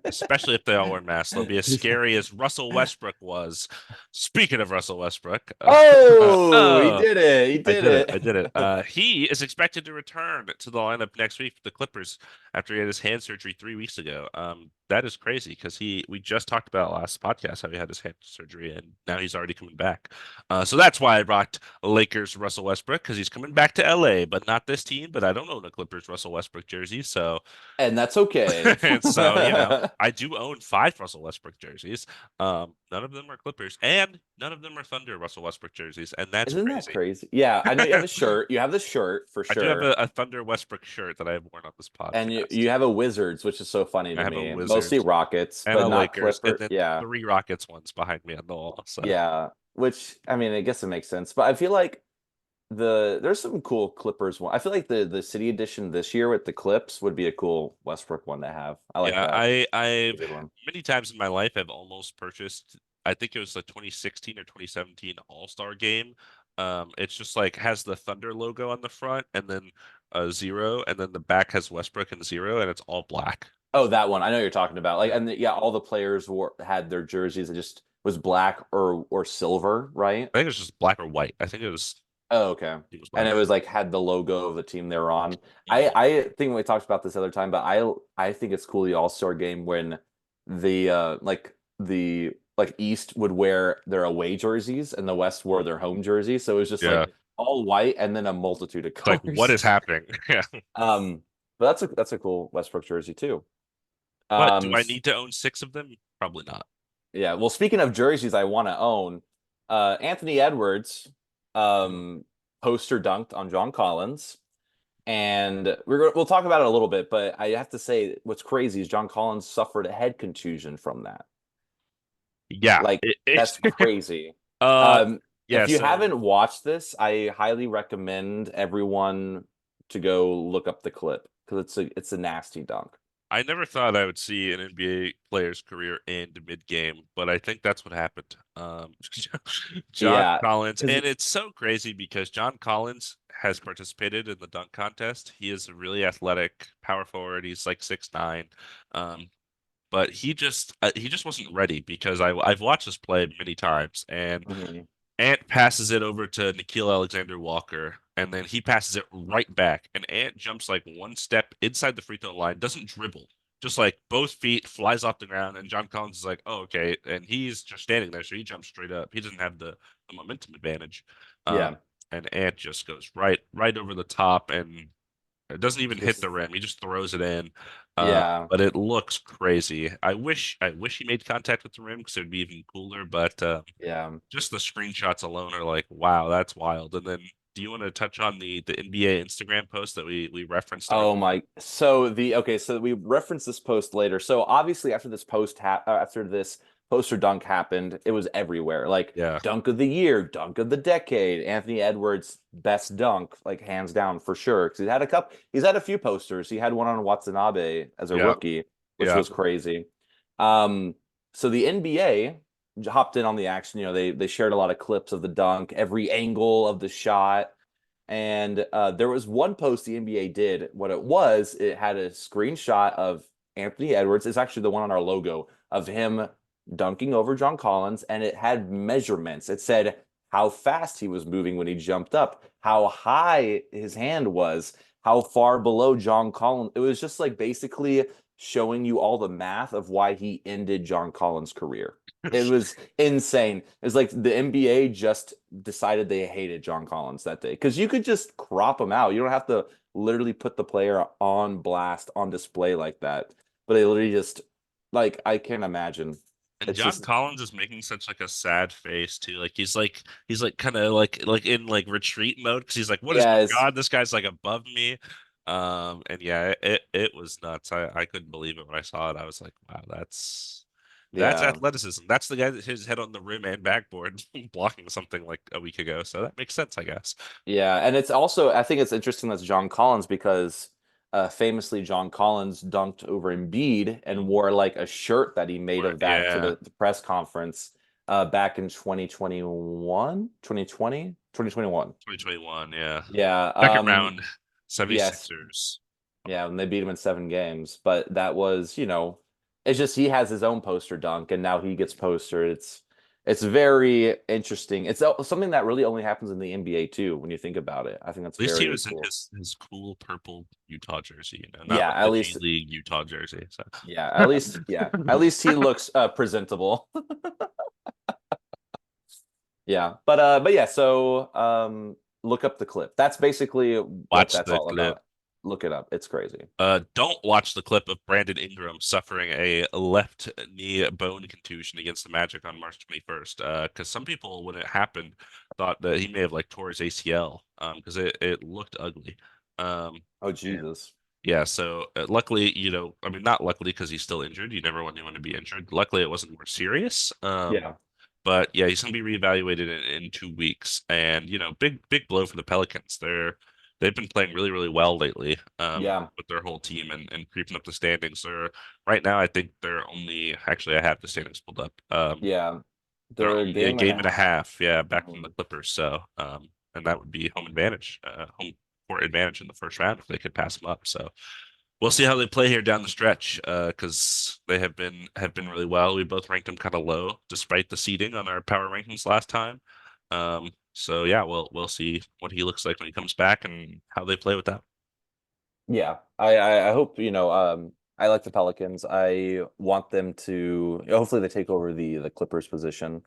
especially if they all wear masks, they'll be as scary as Russell Westbrook was. Speaking of Russell Westbrook, Oh, he oh, did it. He I did did it. I it. did it. He is expected to return to the lineup next week for the Clippers after he had his hand surgery 3 weeks ago. That is crazy because we just talked about last podcast how he had his hand surgery and now he's already coming back. So that's why I brought Lakers Russell Westbrook because he's coming back to LA, but not this team. But I don't own a Clippers Russell Westbrook jersey, so And that's okay. and so I do own 5 Russell Westbrook jerseys. None of them are Clippers, and none of them are Thunder Russell Westbrook jerseys, and that's Isn't that crazy. crazy? Yeah, I know you have the shirt. You have the shirt for I do have sure. a Thunder Westbrook shirt that I have worn on this And podcast. you have a Wizards, which is so funny I to have a me. Mostly Wizards Rockets, and but a not Lakers, and Clipper. then Yeah. 3 Rockets ones behind me on the wall. So Yeah. Which I mean, I guess it makes sense. But I feel like there's some cool Clippers one. I feel like the city edition this year with the Clips would be a cool Westbrook one to have. I like yeah, that. It's a I've good one. many times in my life I've almost purchased. I think it was the 2016 or 2017 All-Star game. It's just like has the Thunder logo on the front and then a zero, and then the back has Westbrook and zero, and it's all black. Oh, that one. I know what you're talking about. Like, and yeah, all the players had their jerseys. It just was black or silver, right? I think it was just black or white. Oh, okay. It was And black it or was white. like had the logo of the team they were on. I Mhm. I think we talked about this other time, but I think it's cool the All-Star game when the East would wear their away jerseys and the West wore their home jerseys. So it was just Yeah. like all white and then a multitude of It's like, what colors. is happening? Yeah. But that's a cool Westbrook jersey too. But do I S- need to own six of them? Probably not. yeah. Well, speaking of jerseys I want to own, Anthony Edwards poster dunked on John Collins. And we'll talk about it a little bit, but I have to say what's crazy is John Collins suffered a head contusion from that. Yeah. Like that's crazy. Uh, Um, yeah. if you So haven't watched this, I highly recommend everyone to go look up the clip because it's a nasty dunk. I never thought I would see an NBA player's career end mid-game, but I think that's what happened. John Yeah, Collins, because and it's so crazy because John Collins has participated in the dunk contest. He is a really athletic power forward. He's like 6'9". But he just wasn't ready because I've watched this play many times, and Ant passes it over to Nikhil Alexander Walker, and then he passes it right back. And Ant jumps like one step inside the free throw line, doesn't dribble, just like both feet flies off the ground. And John Collins is like, "Oh, okay," and he's just standing there, so he jumps straight up. He doesn't have the momentum advantage, um, yeah, and Ant just goes right over the top, and it doesn't even hit just the rim. He just throws it in. yeah, But it looks crazy. I wish he made contact with the rim because it would be even cooler. But yeah. just the screenshots alone are like, wow, that's wild. And then, do you want to touch on the NBA Instagram post that we referenced Oh earlier? my. So we reference this post later. So obviously after this poster dunk happened, it was everywhere. Like Yeah, dunk of the year, dunk of the decade, Anthony Edwards best dunk, like hands down for sure. Because he's had a few posters. He had one on Watanabe as a yeah, rookie, which yeah. was crazy. Um, so the NBA hopped in on the action. They shared a lot of clips of the dunk, every angle of the shot. And there was one post the NBA did. What it had a screenshot of Anthony Edwards. It's actually the one on our logo of him dunking over John Collins, and it had measurements. It said how fast he was moving when he jumped up, how high his hand was, how far below John Collins. It was just like basically showing you all the math of why he ended John Collins' career. It was insane. It's like the NBA just decided they hated John Collins that day because you could just crop him out. You don't have to literally put the player on blast on display like that. But they literally just like I can't imagine. And It's John just Collins is making such like a sad face too. Like he's like kind of like in like retreat mode because he's like, what is yeah, going on? This guy's like above me. And yeah, it was nuts. I couldn't believe it when I saw it. I was like, wow, that's yeah. athleticism. That's the guy that hit his head on the rim and backboard blocking something like a week ago. So that makes sense, I guess. Yeah, and it's also I think it's interesting that's John Collins because famously John Collins dunked over Embiid and Mm. wore like a shirt that he made Or of that to yeah, the press conference back in 2021, 2020, 2021. 2021. Yeah, Yeah, second round yes. 76ers. Yeah, and they beat him in 7 games. But that was, it's just he has his own poster dunk, and now he gets postered. It's very interesting. It's something that really only happens in the NBA too, when you think about it. I think that's At least he very was in cool. his cool purple Utah jersey, not Yeah, like at the G least League Utah jersey. So yeah, at least he looks presentable. Yeah. But yeah, so look up the clip. That's basically what watch that's the all clip. about. Look it up. It's crazy. Don't watch the clip of Brandon Ingram suffering a left knee bone contusion against the Magic on March 21st. Because some people, when it happened, thought that he may have like tore his ACL. Because it looked ugly. Um, Oh and Jesus. yeah, so luckily, I mean, not luckily because he's still injured. You never want anyone to be injured. Luckily, it wasn't more serious. Yeah. But yeah, he's going to be reevaluated in 2 weeks, and big blow for the Pelicans. They've been playing really really well lately, Yeah. with their whole team and creeping up the standings. They're right now, I think they're only actually I have the standings pulled up. Yeah. They're They're a only a game and a game and a half. half, yeah, back from the Mhm. Clippers. So and that would be home court advantage in the first round if they could pass them up. So we'll see how they play here down the stretch, because they have been really well. We both ranked them kind of low, despite the seeding on our power rankings last time. So yeah, we'll see what he looks like when he comes back and how they play with that. Yeah, I hope, I like the Pelicans. I want them to hopefully they take over the Clippers position.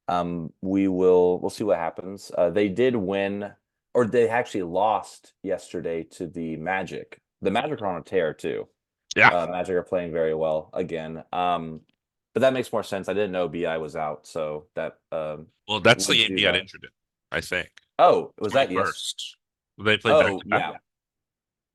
We'll see what happens. They did win, or they actually lost yesterday to the Magic. The Magic are on a tear too. Yeah, Magic are playing very well again. But that makes more sense. I didn't know BI was out, so that well, that's the would game do he got that. injured in, I think. Oh, was that yes? 21st. They played back Oh, to back. yeah.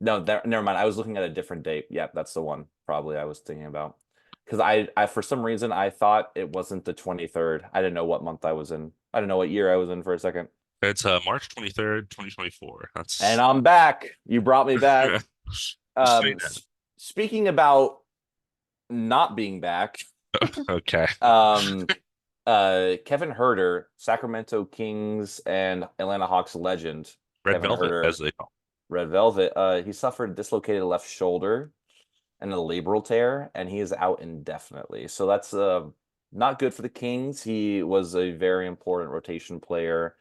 No, never mind. I was looking at a different date. Yep, that's the one probably I was thinking about. Because I for some reason I thought it wasn't the 23rd. I didn't know what month I was in. I didn't know what year I was in for a second. It's March 23rd, 2024. And That's I'm back. You brought me back. just so you Speaking about not being back, know. Okay. um, Kevin Herter, Sacramento Kings and Atlanta Hawks legend, Red Kevin Velvet, as Herter, they call Red Velvet. He suffered dislocated left shoulder and a labral tear, and he is out indefinitely. So that's not good for the Kings. He was a very important rotation player,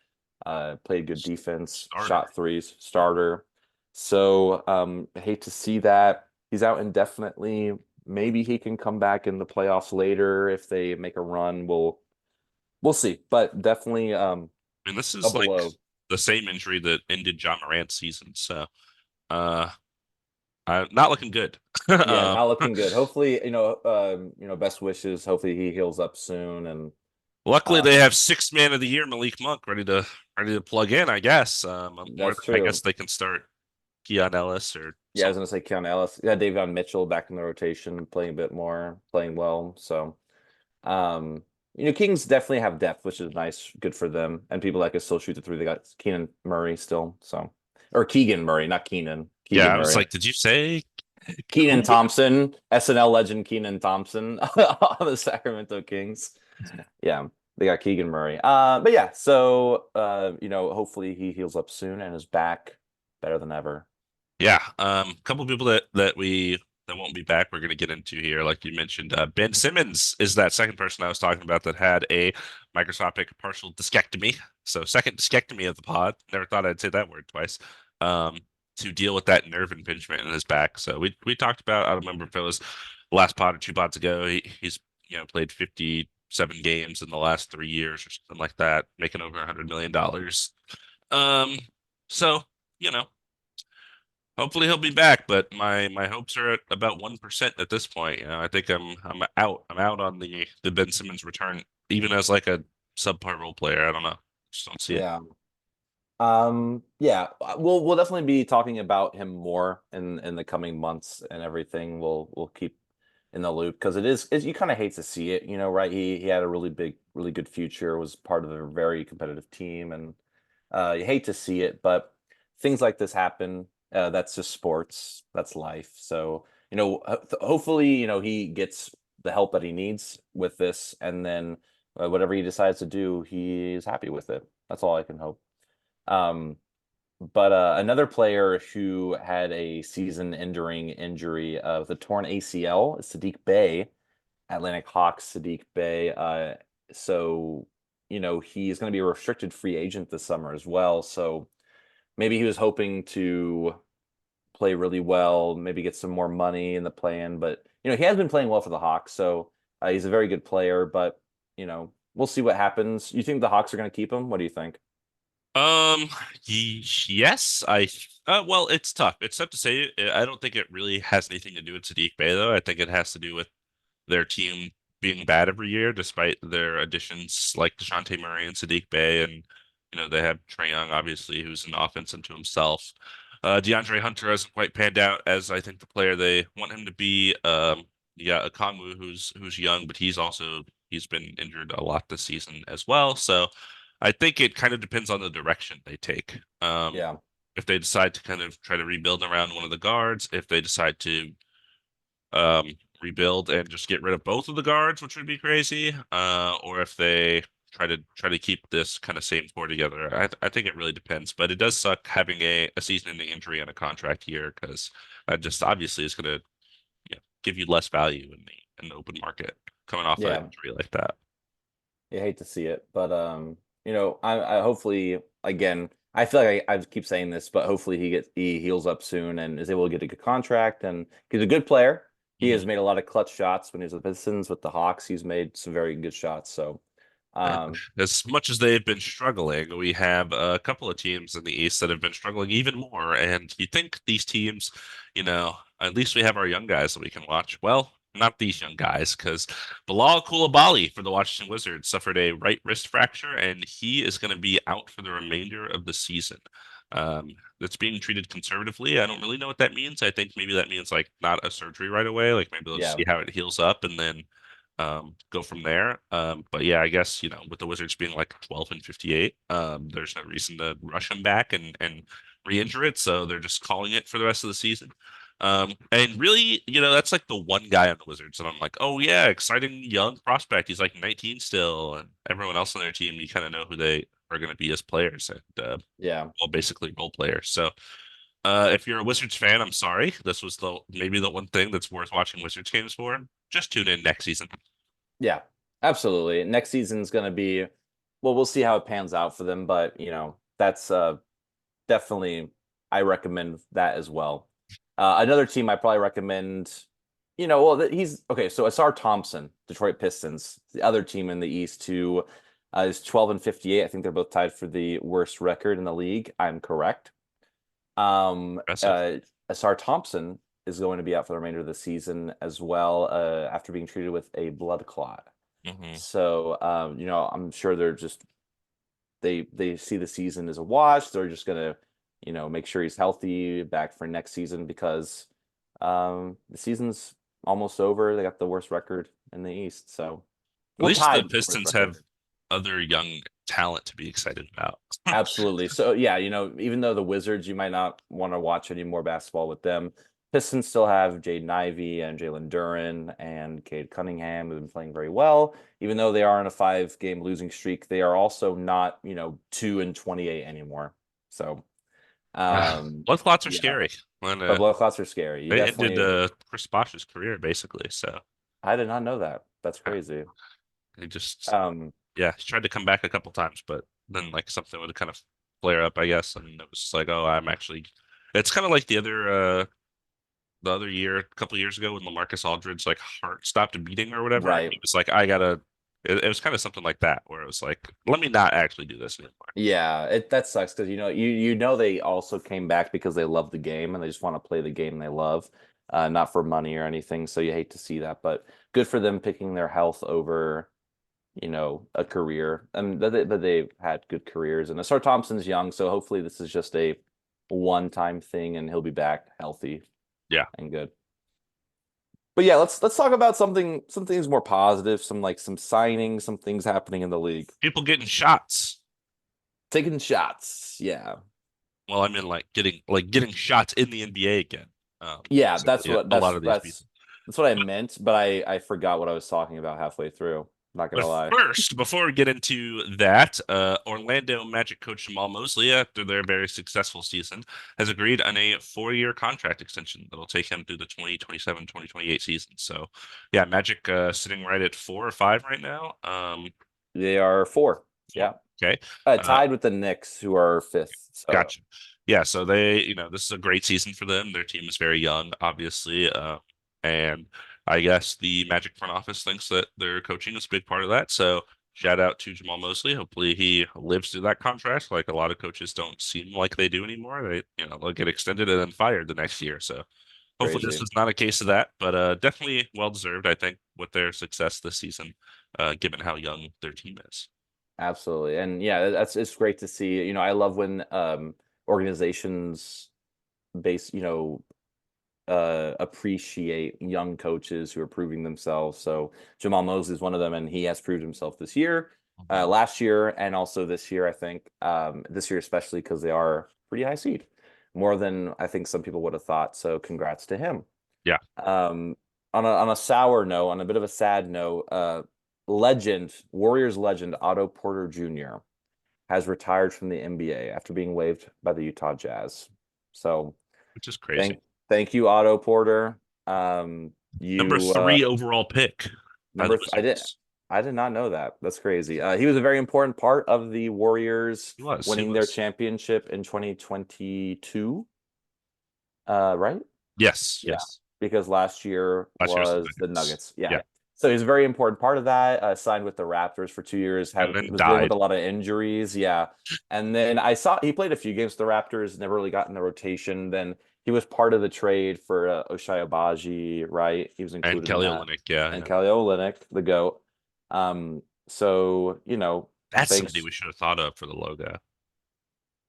played good it. defense, Starter. shot threes, starter. So I hate to see that. He's out indefinitely. Maybe he can come back in the playoffs later if they make a run. We'll see, but definitely I mean, this a is like blow. the same injury that ended John Morant's season, so uh, not looking good. Yeah, Um, not looking good. Hopefully, best wishes. Hopefully he heals up soon and luckily, uh, they have sixth man of the year, Malik Monk, ready to plug in. I guess. Or that's I guess true. they can start Keon Ellis or Yeah, I was some. gonna say Keon Ellis. Yeah, Davion Mitchell back in the rotation, playing a bit more, playing well. So, um, Kings definitely have depth, which is nice, good for them. And people that can still shoot the three. They got Keenan Murray still, so or Keegan Murray, not Keenan. Yeah, Keegan I was Murray. like, did you say Keenan who? Thompson, SNL legend Keenan Thompson on the Sacramento Kings. Yeah, they got Keegan Murray. But yeah, so hopefully he heals up soon and is back better than ever. Yeah, a couple of people that won't be back. We're going to get into here, like you mentioned. Ben Simmons is that second person I was talking about that had a microscopic partial discectomy. So second discectomy of the pod. Never thought I'd say that word twice. Um, to deal with that nerve impingement in his back. So we talked about. I don't remember if it was the last pod or two pods ago. He's played 57 games in the last 3 years or something like that, making over $100 million. Um, so you know. Hopefully he'll be back, but my hopes are at about 1% at this point. I think I'm out. I'm out on the Ben Simmons return, even as like a subpar role player. I don't know. Just don't see it. Yeah. Yeah, we'll definitely be talking about him more in the coming months and everything. We'll keep in the loop because you kind of hate to see it, right? He had a really good future, was part of a very competitive team, and you hate to see it, but things like this happen. That's just sports. That's life. So, hopefully, he gets the help that he needs with this, and then whatever he decides to do, he's happy with it. That's all I can hope. Um, but another player who had a season-ending injury of the torn ACL is Sadiq Bey, Atlantic Hawks Sadiq Bey. So he's going to be a restricted free agent this summer as well. So maybe he was hoping to play really well, maybe get some more money in the plan. But he has been playing well for the Hawks, so he's a very good player. But we'll see what happens. You think the Hawks are going to keep him? What do you think? Um, yes, well, it's tough. It's tough to say. I don't think it really has anything to do with Sadiq Bey, though. I think it has to do with their team being bad every year, despite their additions like DeJounte Murray and Sadiq Bey, and they have Trae Young, obviously, who's an offense unto himself. DeAndre Hunter hasn't quite panned out as I think the player they want him to be. Yeah, Okongwu, who's young, but he's been injured a lot this season as well. So I think it kind of depends on the direction they take. Yeah. If they decide to kind of try to rebuild around one of the guards, if they decide to rebuild and just get rid of both of the guards, which would be crazy. Or if they try to keep this kind of same core together. I think it really depends, but it does suck having a season-ending injury on a contract year because that just obviously is going to give you less value in the open market coming off an Yeah, injury like that. you hate to see it, but I hopefully again. I feel like I keep saying this, but hopefully he heals up soon and is able to get a good contract. And he's a good player. He has Mhm. made a lot of clutch shots when he was with the Pistons, with the Hawks. He's made some very good shots. So, And um, as much as they've been struggling, we have a couple of teams in the East that have been struggling even more. And you think these teams, at least we have our young guys that we can watch. Well, not these young guys, because Bilal Coulibaly for the Washington Wizards suffered a right wrist fracture, and he is going to be out for the remainder of the season. That's being treated conservatively. I don't really know what that means. I think maybe that means like not a surgery right away. Like maybe they'll yeah, see how it heals up and then go from there. But yeah, I guess, with the Wizards being like 12 and 58, there's no reason to rush him back and re-injure it. So they're just calling it for the rest of the season. And really, that's like the one guy on the Wizards. And I'm like, oh yeah, exciting young prospect. He's like 19 still. And everyone else on their team, you kind of know who they are going to be as players and, yeah. well, basically role players. So, if you're a Wizards fan, I'm sorry. This was maybe the one thing that's worth watching Wizards games for. Just tune in next season. Yeah, absolutely. Next season's going to be, well, we'll see how it pans out for them, but that's definitely I recommend that as well. Another team I probably recommend, well, he's okay. So Asar Thompson, Detroit Pistons, the other team in the East who is 12 and 58. I think they're both tied for the worst record in the league. I'm correct. Um, Impressive. uh, Asar Thompson is going to be out for the remainder of the season as well, after being treated with a blood clot. Hmm. So, I'm sure they're just they see the season as a wash. They're just gonna, make sure he's healthy back for next season because the season's almost over. They got the worst record in the East, so At well, least the tied with the worst Pistons record. have other young talent to be excited about. Absolutely. So yeah, even though the Wizards, you might not want to watch any more basketball with them, Pistons still have Jaden Ivey and Jalen Duren and Cade Cunningham who've been playing very well. Even though they are on a 5-game losing streak, they are also not, 2 and 28 anymore. So Blood clots are yeah, scary. When but blood clots are scary. You they ended definitely Chris Bosh's career basically, so I did not know that. That's uh, crazy. they just Um, yeah, he tried to come back a couple times, but then like something would kind of flare up, I guess, and it was just like, oh, I'm actually. It's kind of like the other year, a couple of years ago, when LaMarcus Aldridge's like heart stopped beating or whatever, and right. he was like, I gotta. It was kind of something like that, where it was like, let me not actually do this anymore. Yeah, that sucks because you know they also came back because they love the game and they just want to play the game they love, not for money or anything. So you hate to see that, but good for them picking their health over, a career. And but they've had good careers. And Asar Thompson's young, so hopefully this is just a one-time thing and he'll be back healthy Yeah, and good. But yeah, let's talk about some things more positive, some signings, some things happening in the league. people getting shots. Taking shots, yeah. Well, I mean, like getting shots in the NBA again. Yeah, that's Basically, what a lot of these people. that's what I meant, but I forgot what I was talking about halfway through. Not But gonna lie. first, before we get into that, Orlando Magic coach Jamal Mosley, after their very successful season, has agreed on a 4-year contract extension that'll take him through the 2027-2028 season. So, yeah, Magic sitting right at 4 or 5 right now. They are four. Four. Yeah. Okay. Uh, Tied with the Knicks, who are fifth. So Gotcha. Yeah, so this is a great season for them. Their team is very young, obviously, and I guess the Magic front office thinks that their coaching is a big part of that. So shout out to Jamal Mosley. Hopefully he lives through that contract. Like a lot of coaches don't seem like they do anymore. They'll get extended and then fired the next year. So hopefully this crazy. is not a case of that, but definitely well deserved, I think, with their success this season, given how young their team is. Absolutely. And yeah, it's great to see. I love when organizations base, appreciate young coaches who are proving themselves. So Jamal Mosley is one of them, and he has proved himself this year, Mhm. last year, and also this year. I think this year especially because they are pretty high seed, more than I think some people would have thought. So congrats to him. Yeah. On a sour note, on a bit of a sad note, Warriors legend Otto Porter Jr. has retired from the NBA after being waived by the Utah Jazz. So which is crazy. thank thank you, Otto Porter. Number You three overall pick by the Wizards. I did not know that. That's crazy. He was a very important part of the Warriors He was. He winning their was. championship in 2022. Right? Yes. Yeah, Yes. because last year Last year was the was the Nuggets. Nuggets. Yeah. Yeah. So he's a very important part of that. Signed with the Raptors for 2 years, And had then was dealing with died. a lot of injuries. Yeah. And then I saw he played a few games with the Raptors, never really got in the rotation. Then he was part of the trade for Ochai Agbaji, right? He was And included in Kelly that. Olynyk. Yeah. And Yeah. Kelly Olynyk, the GOAT. So, That's somebody thanks we should have thought of for the logo.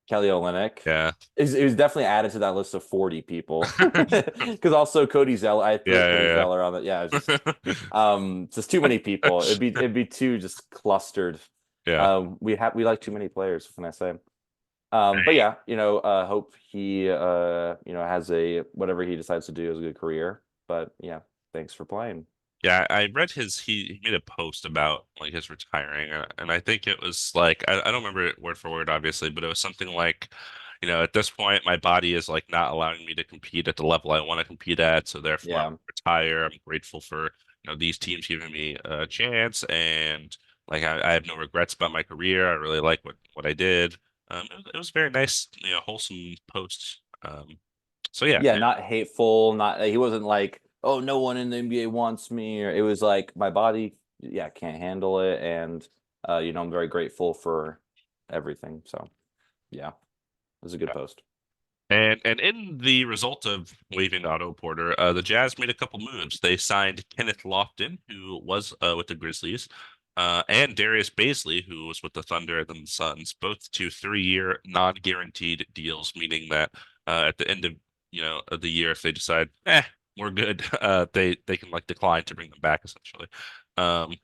Kelly Olynyk. Yeah. It was definitely added to that list of 40 people. Because also Cody Zeller, I threw Cody Yeah. Zeller on it. Yeah, Yeah. it's just too many people. It'd be too just clustered. Yeah. We like too many players, what can I say? But yeah, hope he has a whatever he decides to do is a good career. But yeah, thanks for playing. Yeah, I read he made a post about like his retiring, and I think it was like I don't remember it word for word, obviously, but it was something like, at this point, my body is like not allowing me to compete at the level I want to compete at, so therefore I'm Yeah. gonna retire. I'm grateful for these teams giving me a chance, and like I have no regrets about my career. I really like what I did. It was a very nice, wholesome post. So yeah, Yeah, not hateful, not he wasn't like, oh, no one in the NBA wants me, or it was like my body, yeah, can't handle it, and I'm very grateful for everything. So yeah, it was a good yeah. post. And in the result of waiving Otto Porter, the Jazz made a couple moves. They signed Kenneth Lofton, who was with the Grizzlies, and Darius Baisley, who was with the Thunder and the Suns, both to 3-year non-guaranteed deals, meaning that at the end of the year, if they decide, we're good, they can like decline to bring them back essentially. Um,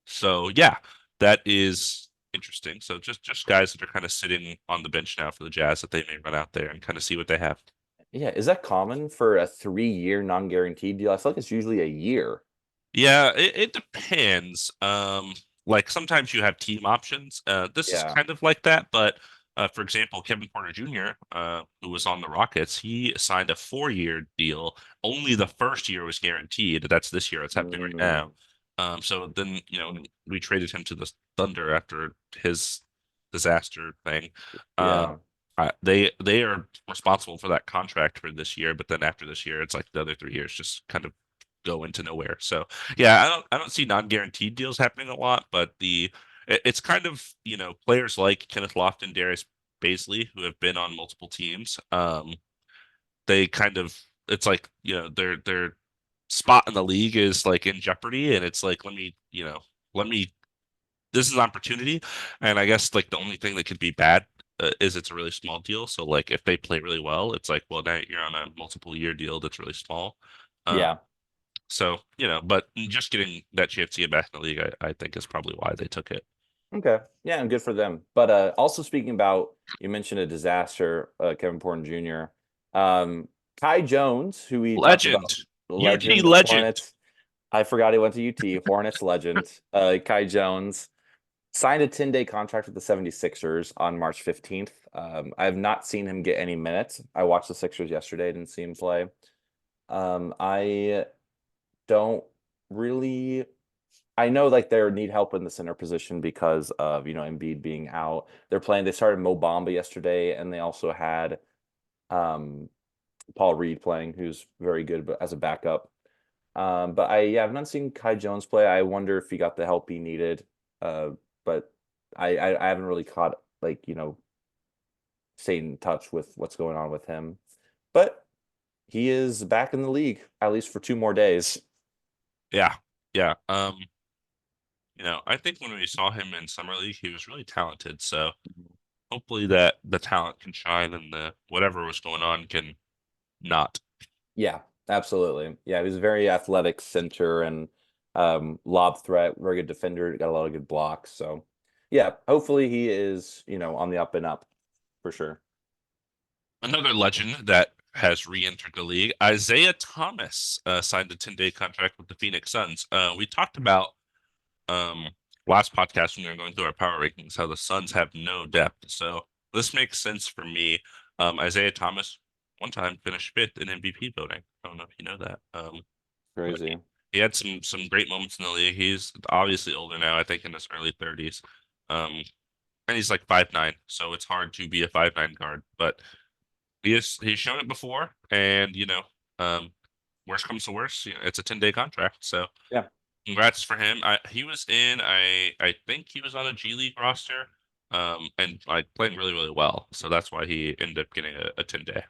so yeah, that is interesting. So just guys that are kind of sitting on the bench now for the Jazz that they may run out there and kind of see what they have. Yeah, is that common for a 3-year non-guaranteed deal? I feel like it's usually a year. Yeah, it depends. Like sometimes you have team options. This is Yeah. kind of like that, but for example, Kevin Porter Jr., who was on the Rockets, he signed a 4-year deal. Only the first year was guaranteed. That's this year. It's happening right now. Mm, So then, we traded him to the Thunder after his disaster thing. Um, yeah. they are responsible for that contract for this year, but then after this year, it's like the other 3 years just kind of go into nowhere. So yeah, I don't see non-guaranteed deals happening a lot, but it's kind of, players like Kenneth Lofton, Darius Baisley, who have been on multiple teams. They kind of it's like, their spot in the league is like in jeopardy, and it's like let me this is an opportunity, and I guess like the only thing that could be bad. Is it's a really small deal. So like if they play really well, it's like, well, now you're on a multiple year deal that's really small. Um, Yeah. so, but just getting that chance to get back in the league, I think is probably why they took it. Okay. Yeah, and good for them. But also speaking about, you mentioned a disaster, Kevin Porter Jr. Um, Kai Jones, who we talked about, Legend. UT legend, legend. Hornets. I forgot he went to UT, Hornets legend. Kai Jones signed a 10-day contract with the 76ers on March 15th. I have not seen him get any minutes. I watched the Sixers yesterday, didn't see him play. I don't really I know like they need help in the center position because of Embiid being out. They started Mo Bamba yesterday, and they also had um Paul Reed playing, who's very good but as a backup. But I've not seen Kai Jones play. I wonder if he got the help he needed. But I haven't really caught like, stayed in touch with what's going on with him. But he is back in the league, at least for 2 more days. Yeah. Yeah. I think when we saw him in Summer League, he was really talented. So hopefully that the talent can shine and the whatever was going on can not. Yeah, absolutely. Yeah, he's a very athletic center and lob threat, very good defender, got a lot of good blocks. So yeah, hopefully he is, on the up and up for sure. Another legend that has re-entered the league, Isaiah Thomas, signed a 10-day contract with the Phoenix Suns. We talked about last podcast when we were going through our power rankings, how the Suns have no depth. So this makes sense for me. Isaiah Thomas one time finished fifth in MVP voting. I don't know if you know that. But Crazy. he had some great moments in the league. He's obviously older now, I think in his early 30s. And he's like 5'9", so it's hard to be a 5'9" guard. But he's shown it before, and worst comes to worst, it's a 10-day contract. So Yeah. congrats for him. He was in I think he was on a G League roster, and like playing really really well. So that's why he ended up getting a 10-day.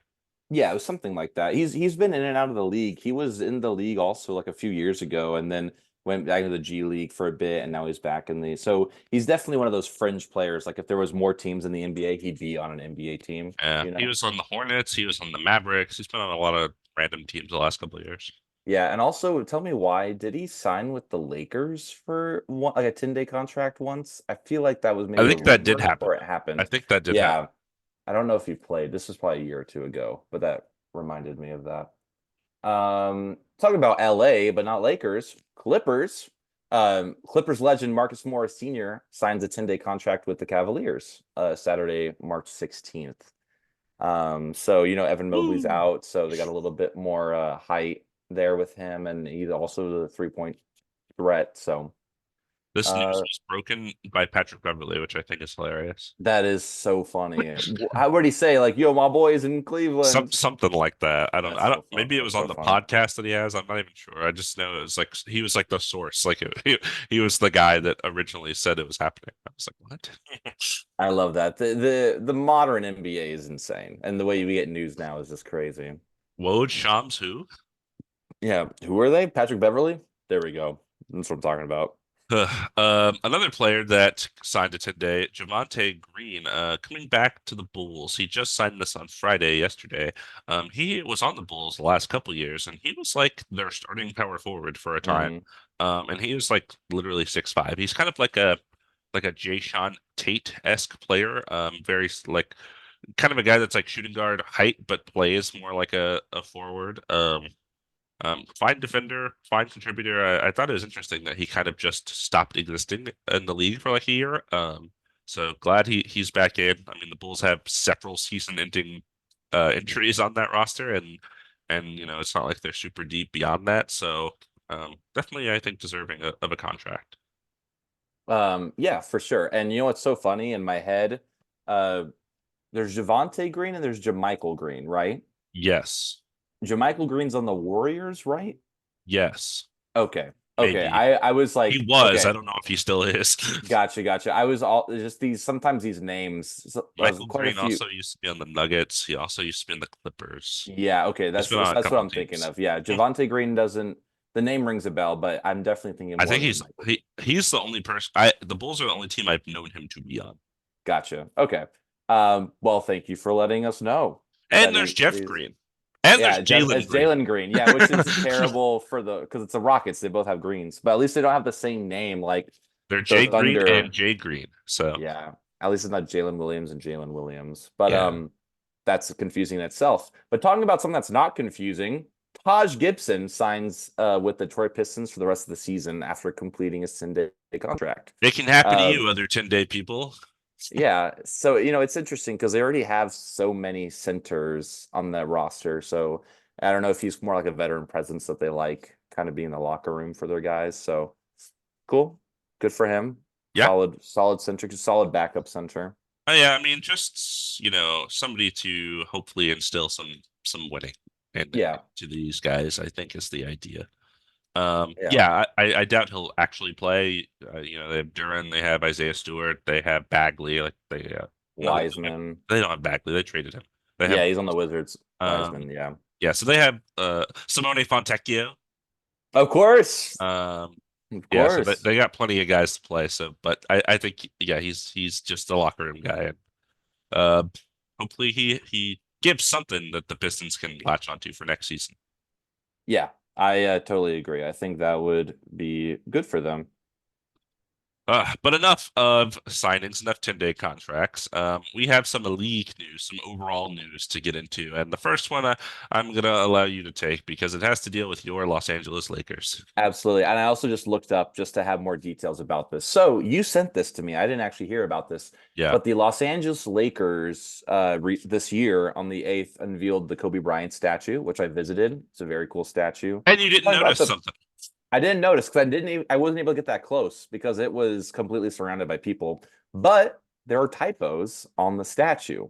Yeah, it was something like that. He's been in and out of the league. He was in the league also like a few years ago, and then went back to the G League for a bit, and now he's back in the. So he's definitely one of those fringe players. Like if there was more teams in the NBA, he'd be on an NBA team. Yeah, You he know. was on the Hornets. He was on the Mavericks. He's been on a lot of random teams the last couple of years. Yeah, and also tell me why did he sign with the Lakers for one like a 10-day contract once? I feel like that was I maybe a think that did rumor happen. or it I happened. think that did happen. Yeah, I don't know if he played. This was probably a year or two ago, but that reminded me of that. Talking about LA, but not Lakers, Clippers. Clippers legend Marcus Morris Sr. signs a 10-day contract with the Cavaliers Saturday, March 16th. So Evan Mobley's Woo! out, so they got a little bit more height there with him, and he's also the 3-point threat. So This news uh was broken by Patrick Beverley, which I think is hilarious. that is so funny. How would he say, like, yo, my boys in Cleveland? Something like that. I don't know. That's I don't. so fun. Maybe it That's was on so the funny. podcast that he has. I'm not even sure. I just know it was like he was like the source. Like he was the guy that originally said it was happening. I was like, what? I love that. The modern NBA is insane, and the way we get news now is just crazy. Woj Shams who? Yeah, who are they? Patrick Beverly? There we go. That's what I'm talking about. Another player that signed a 10-day, Javonte Green, coming back to the Bulls. He just signed this on Friday, yesterday. He was on the Bulls the last couple years, and he was like their starting power forward for a time. Hmm. And he was like literally 6'5". He's kind of like a Jay Sean Tate-esque player. Very like kind of a guy that's like shooting guard height, but plays more like a forward. Fine defender, fine contributor. I thought it was interesting that he kind of just stopped existing in the league for like a year. So glad he's back in. I mean, the Bulls have several season-ending injuries on that roster, and it's not like they're super deep beyond that. So definitely, I think deserving of a contract. Yeah, for sure. And you know what's so funny in my head? Uh, there's Javante Green and there's Jamichael Green, right? Yes, Jamichael Green's on the Warriors, right? yes, Okay. Okay. maybe I was he like, was. I okay, don't know if he still is. gotcha. I was all just these sometimes these names, Michael quite a Green few. also used to be on the Nuggets. He also used to be in the Clippers. Yeah, okay, He's that's been on a that's what couple I'm thinking teams. of. Yeah, Hmm. Javante Green doesn't the name rings a bell, but I'm definitely thinking I more think of Jamichael. he's the only person. The Bulls are the only team I've known him to be on. Gotcha. Okay. Well, thank you for letting us know And that there's Jeff he's Green. And there's yeah, Jalen it's Green. Jalen Green. Yeah, which is terrible for the because it's the Rockets. They both have greens, but at least they don't have the same name like They're the Jay Green and Thunder. Jay Green. So Yeah, at least it's not Jalen Williams and Jalen Williams. But yeah, that's confusing in itself. But talking about something that's not confusing, Taj Gibson signs with the Detroit Pistons for the rest of the season after completing his 10-day contract. it can happen to Uh, you, other 10-day people. yeah, so it's interesting because they already have so many centers on that roster. So I don't know if he's more like a veteran presence that they like kind of being in the locker room for their guys. So cool, good for him. Yeah. Solid center, solid backup center. Oh, yeah, I mean, just somebody to hopefully instill some winning and Yeah, to these guys, I think is the idea. yeah. Yeah, I doubt he'll actually play. They have Duran, they have Isaiah Stewart, they have Bagley. Like no, Wiseman. they don't have Bagley. They traded him. They have Yeah, he's on the Wizards. Wiseman. um, Yeah, yeah, so they have Simone Fontecchio. of course, Um, of yeah, so course. they got plenty of guys to play. So, but I think yeah, he's just a locker room guy, and uh, hopefully he gives something that the Pistons can latch onto for next season. Yeah, I totally agree. I think that would be good for them. But enough of signings, enough 10-day contracts. We have some league news, some overall news to get into. And the first one I'm going to allow you to take because it has to deal with your Los Angeles Lakers. Absolutely. And I also just looked up just to have more details about this. So you sent this to me. I didn't actually hear about this, Yeah. but the Los Angeles Lakers this year on the 8th unveiled the Kobe Bryant statue, which I visited. It's a very cool statue. And you didn't Talking about notice the something. I didn't notice because I wasn't able to get that close because it was completely surrounded by people. But there are typos on the statue.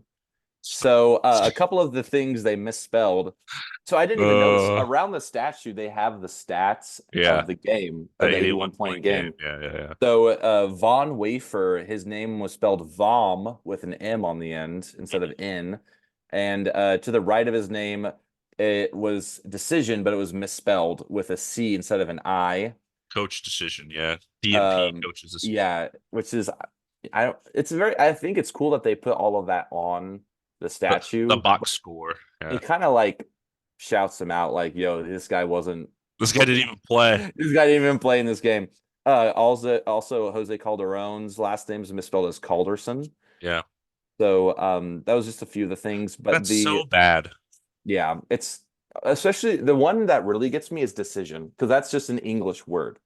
So a couple of the things they misspelled. So I didn't even notice Uh, around the statue they have the stats yeah. of the game The of the 81 81 point point game. game. Yeah, yeah, yeah. So Von Wafer, his name was spelled Vom with an M on the end instead of N, and to the right of his name it was Decision, but it was misspelled with a C instead of an I. Coach decision. Yeah. DNP Um, coach's decision. yeah, which is I don't. It's very. I think it's cool that they put all of that on the The statue. box score. Yeah. It kind of like shouts him out, like, "Yo, this guy wasn't. This guy didn't even play. This guy didn't even play in this game." Also Jose Calderon's last name is misspelled as Calderson. Yeah. So that was just a few of the things, but That's so bad. yeah, it's especially the one that really gets me is decision because that's just an English word.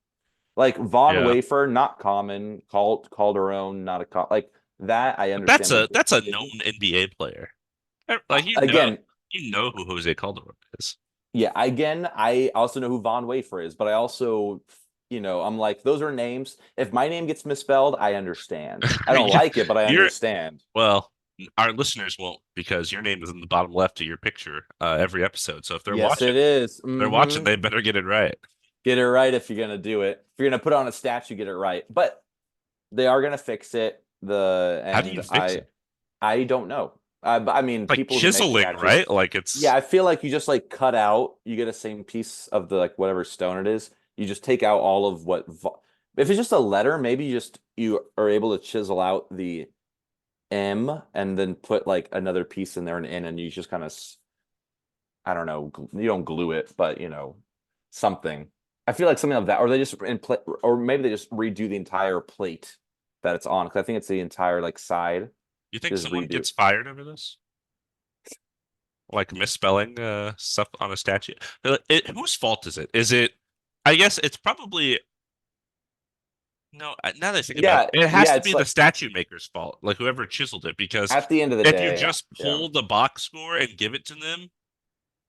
Like Von Yeah. Wafer, not common. Calderon, not like that. I But that's understand, but a known decision. NBA player. Like Again, you know who Jose Calderon is. yeah, again, I also know who Von Wafer is, but I also, I'm like, those are names. If my name gets misspelled, I understand. I don't you're, like it, but I you're understand. well, our listeners won't because your name is in the bottom left of your picture every episode. So if Yes, it is. they're watching, they better get it right. Get it right if you're gonna do it. If you're gonna put on a statue, get it right. But they are gonna fix it. How do you fix it? I don't know. But I mean, Like people who make chiseling, statues. right? Like Yeah, it's I feel like you just like cut out. You get a same piece of the like whatever stone it is. You just take out all of what. If it's just a letter, maybe you are able to chisel out the M and then put like another piece in there and N, and you just kind of I don't know. You don't glue it, but something. I feel like something like that, or they just or maybe they just redo the entire plate that it's on because I think it's the entire like side. you think Just someone redo. gets fired over this? Like misspelling stuff on a statue? Whose fault is it? Is it I guess it's probably no, now that I think about it, Yeah, it has yeah. to It's be the like statue maker's fault, like whoever chiseled it, because at the end of the if you day, just yeah. pull the box score and give it to them,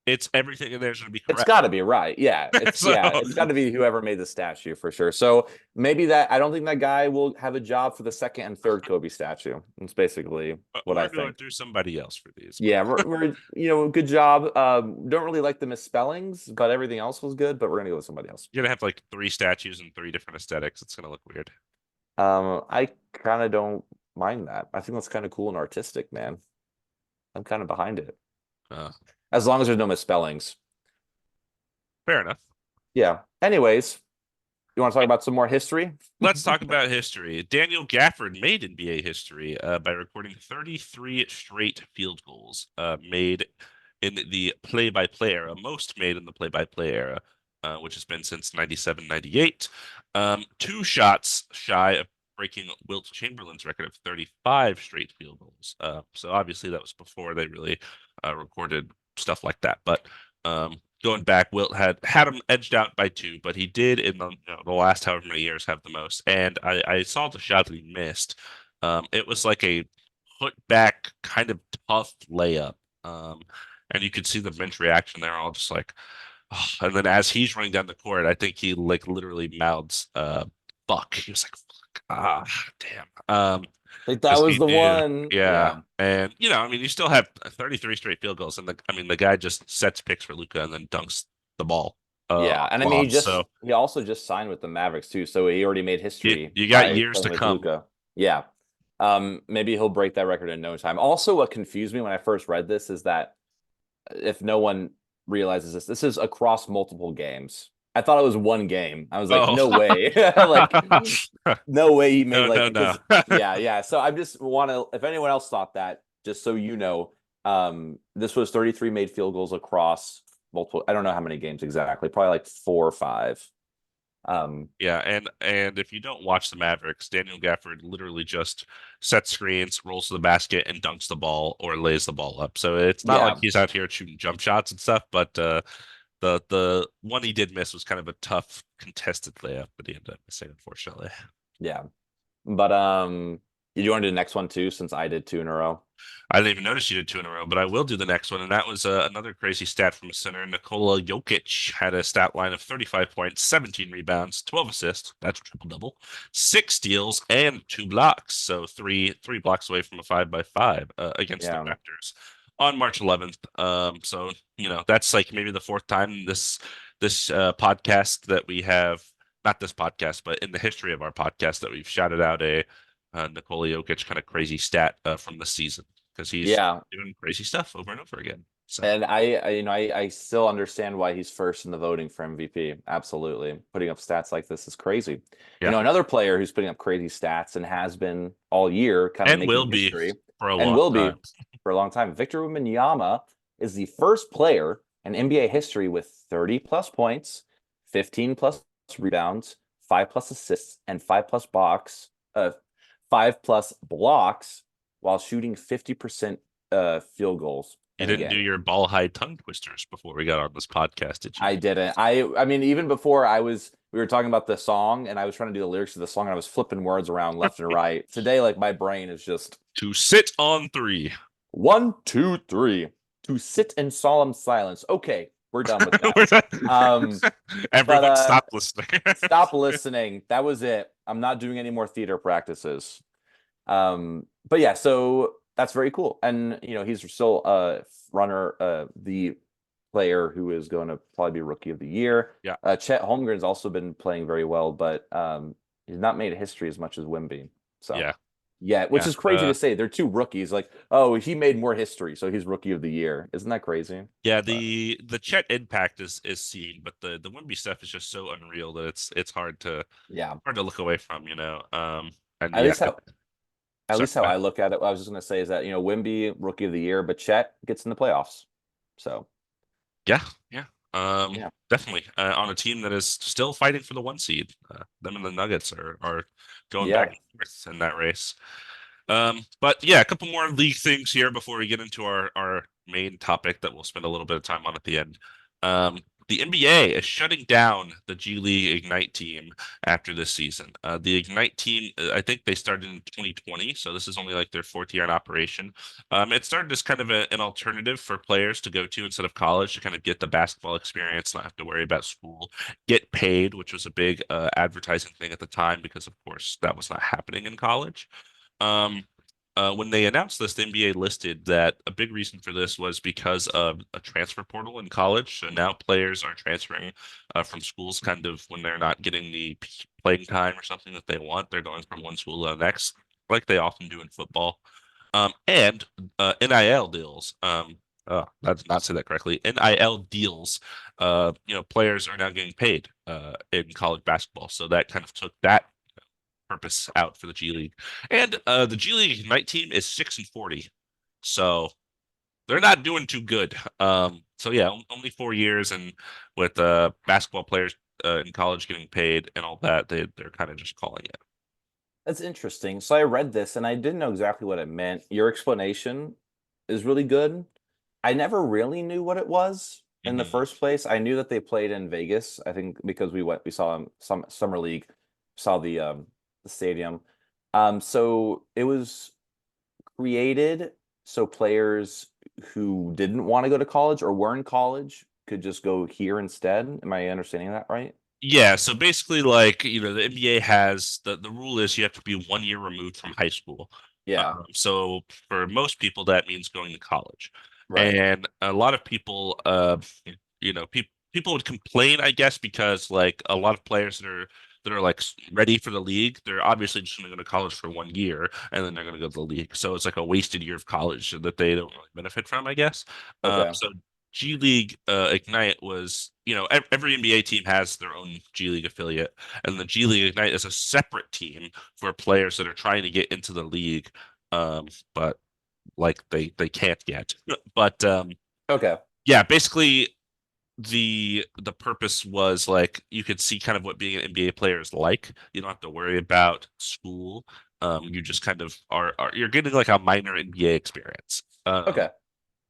it's everything in there is going to be It's correct. got to be right. Yeah, So it's got to be whoever made the statue for sure. So maybe that I don't think that guy will have a job for the second and third Kobe statue. That's basically what I we're going think. through somebody else for these. Yeah, we're good job. Don't really like the misspellings, but everything else was good. But we're gonna go with somebody else. You're gonna have like three statues and three different aesthetics. It's gonna look weird. I kind of don't mind that. I think that's kind of cool and artistic, man. I'm kind of behind it Uh, as long as there's no misspellings. Fair enough. Yeah. Anyways, you want to talk about some more history? Let's talk about history. Daniel Gafford made NBA history by recording 33 straight field goals made in the play-by-play era, most made in the play-by-play era, which has been since 97, 98. Two shots shy of breaking Wilt Chamberlain's record of 35 straight field goals. So obviously that was before they really recorded stuff like that. But going back, Wilt had him edged out by two, but he did in the last however many years have the most. And I saw the shot that he missed. It was like a put back kind of tough layup. And you could see the bench reaction. They're all just like, oh. And then as he's running down the court, I think he like literally mouths fuck. He was like, fuck, damn. Like that Because was he the knew. one. Yeah. Yeah. And I mean, you still have 33 straight field goals, and the guy just sets picks for Luca and then dunks the ball Yeah. on And I mean lobs. So he also just signed with the Mavericks too, so he already made history you got by years playing to with come. Luca. Yeah. Maybe he'll break that record in no time. Also, what confused me when I first read this is that if no one realizes this is across multiple games. I thought it was one game. I was like, Oh, no way. Like, no way he made no, like no, no. because yeah. So I just want to if anyone else thought that, just so you know, this was 33 made field goals across multiple. I don't know how many games exactly, probably like 4 or 5. Yeah, and if you don't watch the Mavericks, Daniel Gafford literally just sets screens, rolls to the basket, and dunks the ball or lays the ball up. So it's not like Yeah, he's out here shooting jump shots and stuff, but the one he did miss was kind of a tough contested layup, but he ended up missing, unfortunately. yeah. But you want to do the next one too, since I did two in a row? I didn't even notice you did two in a row, but I will do the next one, and that was another crazy stat from a center. Nikola Jokic had a stat line of 35 points, 17 rebounds, 12 assists. That's triple double, six steals, and two blocks. So three blocks away from a 5 by 5 against the Yeah, Raptors on March 11th. So that's like maybe the fourth time this podcast that we have, not this podcast, but in the history of our podcast that we've shouted out a Nikola Jokic kind of crazy stat from the season because he's yeah. doing crazy stuff over and over again. So And I still understand why he's first in the voting for MVP. Absolutely. Putting up stats like this is crazy. yeah, Another player who's putting up crazy stats and has been all year kind of and will making be history for a and long will be time. for a long time. Victor Wembanyama is the first player in NBA history with 30 plus points, 15 plus rebounds, 5 plus assists, and 5 plus blocks while shooting 50% field goals You in a didn't do game. your ball high tongue twisters before we got on this podcast, did you? I didn't. I mean, even before we were talking about the song and I was trying to do the lyrics to the song and I was flipping words around left and right. Today, like my brain is just To sit on three. one, two, three. To sit in solemn silence. Okay, we're done with that. We're done. Um, but Everyone stop listening. stop listening. That was it. I'm not doing any more theater practices. But yeah, so that's very cool. And he's still runner, the player who is going to probably be rookie of the year. Yeah, Chet Holmgren's also been playing very well, but he's not made history as much as Wimby. So yeah, yeah, which yeah. is crazy to say. They're two rookies. Like, oh, he made more history, so he's rookie of the year. Isn't that crazy? Yeah, But the Chet impact is seen, but the Wimby stuff is just so unreal that it's yeah, hard to look away from, and at yeah, least how sorry. I look at it, what I was just gonna say is that Wimby rookie of the year, but Chet gets in the playoffs. So Yeah, yeah. yeah, Definitely on a team that is still fighting for the one seed. Them and the Nuggets are going back yeah. and forth in that race. But yeah, a couple more league things here before we get into our main topic that we'll spend a little bit of time on at the end. Um, the NBA is shutting down the G League Ignite team after this season. The Ignite team, I think they started in 2020, so this is only like their fourth year in operation. It started as kind of an alternative for players to go to instead of college to kind of get the basketball experience, not have to worry about school, get paid, which was a big advertising thing at the time because, of course, that was not happening in college. Um, when they announced this, the NBA listed that a big reason for this was because of a transfer portal in college. So now players are transferring from schools kind of when they're not getting the playing time or something that they want. They're going from one school to the next, like they often do in football. And NIL deals. I did not say that correctly. NIL deals. Players are now getting paid in college basketball. So that kind of took that purpose out for the G League. And the G League Ignite team is 6-40. So they're not doing too good. So yeah, only 4 years, and with basketball players in college getting paid and all that, they're kind of just calling it. That's interesting. So I read this and I didn't know exactly what it meant. Your explanation is really good. I never really knew what it was in the Hmm. first place. I knew that they played in Vegas, I think because we saw some summer league, saw the stadium. So it was created so players who didn't want to go to college or were in college could just go here instead. Am I understanding that right? Yeah, so basically, like, the NBA has the rule is you have to be 1 year removed from high school. Yeah, So for most people, that means going to college. right. And a lot of people, people would complain, I guess, because like a lot of players that are like ready for the league, they're obviously just going to go to college for 1 year and then they're going to go to the league. So it's like a wasted year of college that they don't really benefit from, I guess. Okay. So G League Ignite was, every NBA team has their own G League affiliate, and the G League Ignite is a separate team for players that are trying to get into the league, but like they can't yet. But Okay. yeah, basically the purpose was like you could see kind of what being an NBA player is like. You don't have to worry about school. You just kind of are you're getting like a minor NBA experience. Okay, that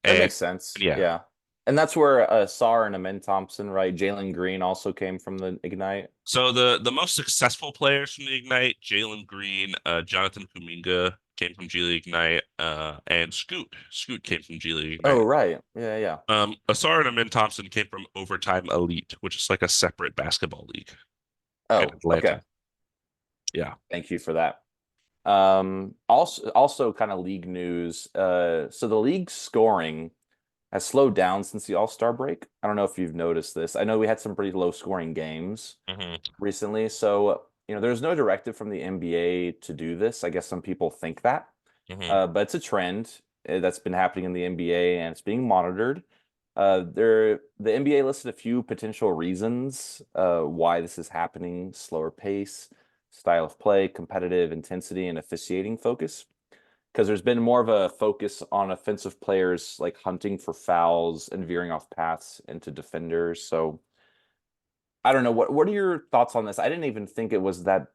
And makes sense. yeah. Yeah, and that's where Sar and Amen Thompson, right? Jalen Green also came from the Ignite. So the most successful players from the Ignite, Jalen Green, Jonathan Kuminga came from G League Ignite, and Scoot. Scoot came from G League Oh, Ignite. right. Yeah, yeah. Asar and Amin Thompson came from Overtime Elite, which is like a separate basketball league in Oh, okay. Atlanta. Yeah. Thank you for that. Also kind of league news. So the league scoring has slowed down since the All-Star break. I don't know if you've noticed this. I know we had some pretty low scoring games Hmm. recently. So, there's no directive from the NBA to do this. I guess some people think that. Hmm. But it's a trend that's been happening in the NBA and it's being monitored. The NBA listed a few potential reasons why this is happening: slower pace, style of play, competitive intensity, and officiating focus. Because there's been more of a focus on offensive players like hunting for fouls and veering off paths into defenders. So I don't know. What are your thoughts on this? I didn't even think it was that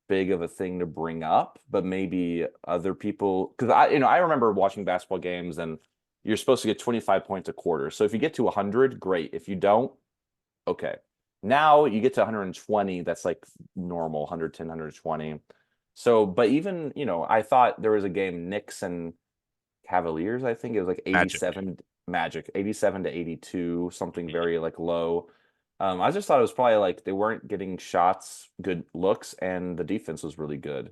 big of a thing to bring up, but maybe other people, because I remember watching basketball games and you're supposed to get 25 points a quarter. So if you get to 100, great. If you don't, okay. Now you get to 120, that's like normal, 110, 120. So, but even, I thought there was a game, Knicks and Cavaliers, I think it was like Magic. 87 Magic, 87 to 82, something very like low. I just thought it was probably like they weren't getting shots, good looks, and the defense was really good.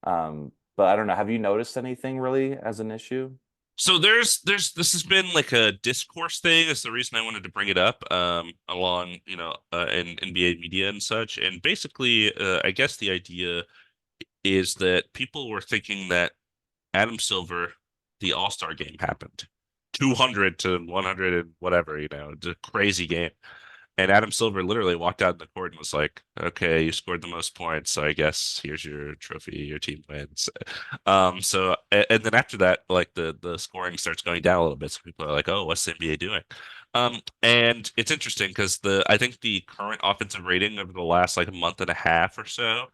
But I don't know. Have you noticed anything really as an issue? So there's this has been like a discourse thing. That's the reason I wanted to bring it up, along, in NBA media and such. And basically, I guess the idea is that people were thinking that Adam Silver, the All-Star game happened. 200 to 100 and whatever, it's a crazy game. And Adam Silver literally walked out in the court and was like, "Okay, you scored the most points, so I guess here's your trophy. Your team wins." And then after that, like the scoring starts going down a little bit. So people are like, "Oh, what's the NBA doing?" And it's interesting because the I think the current offensive rating over the last like a month and a half or so,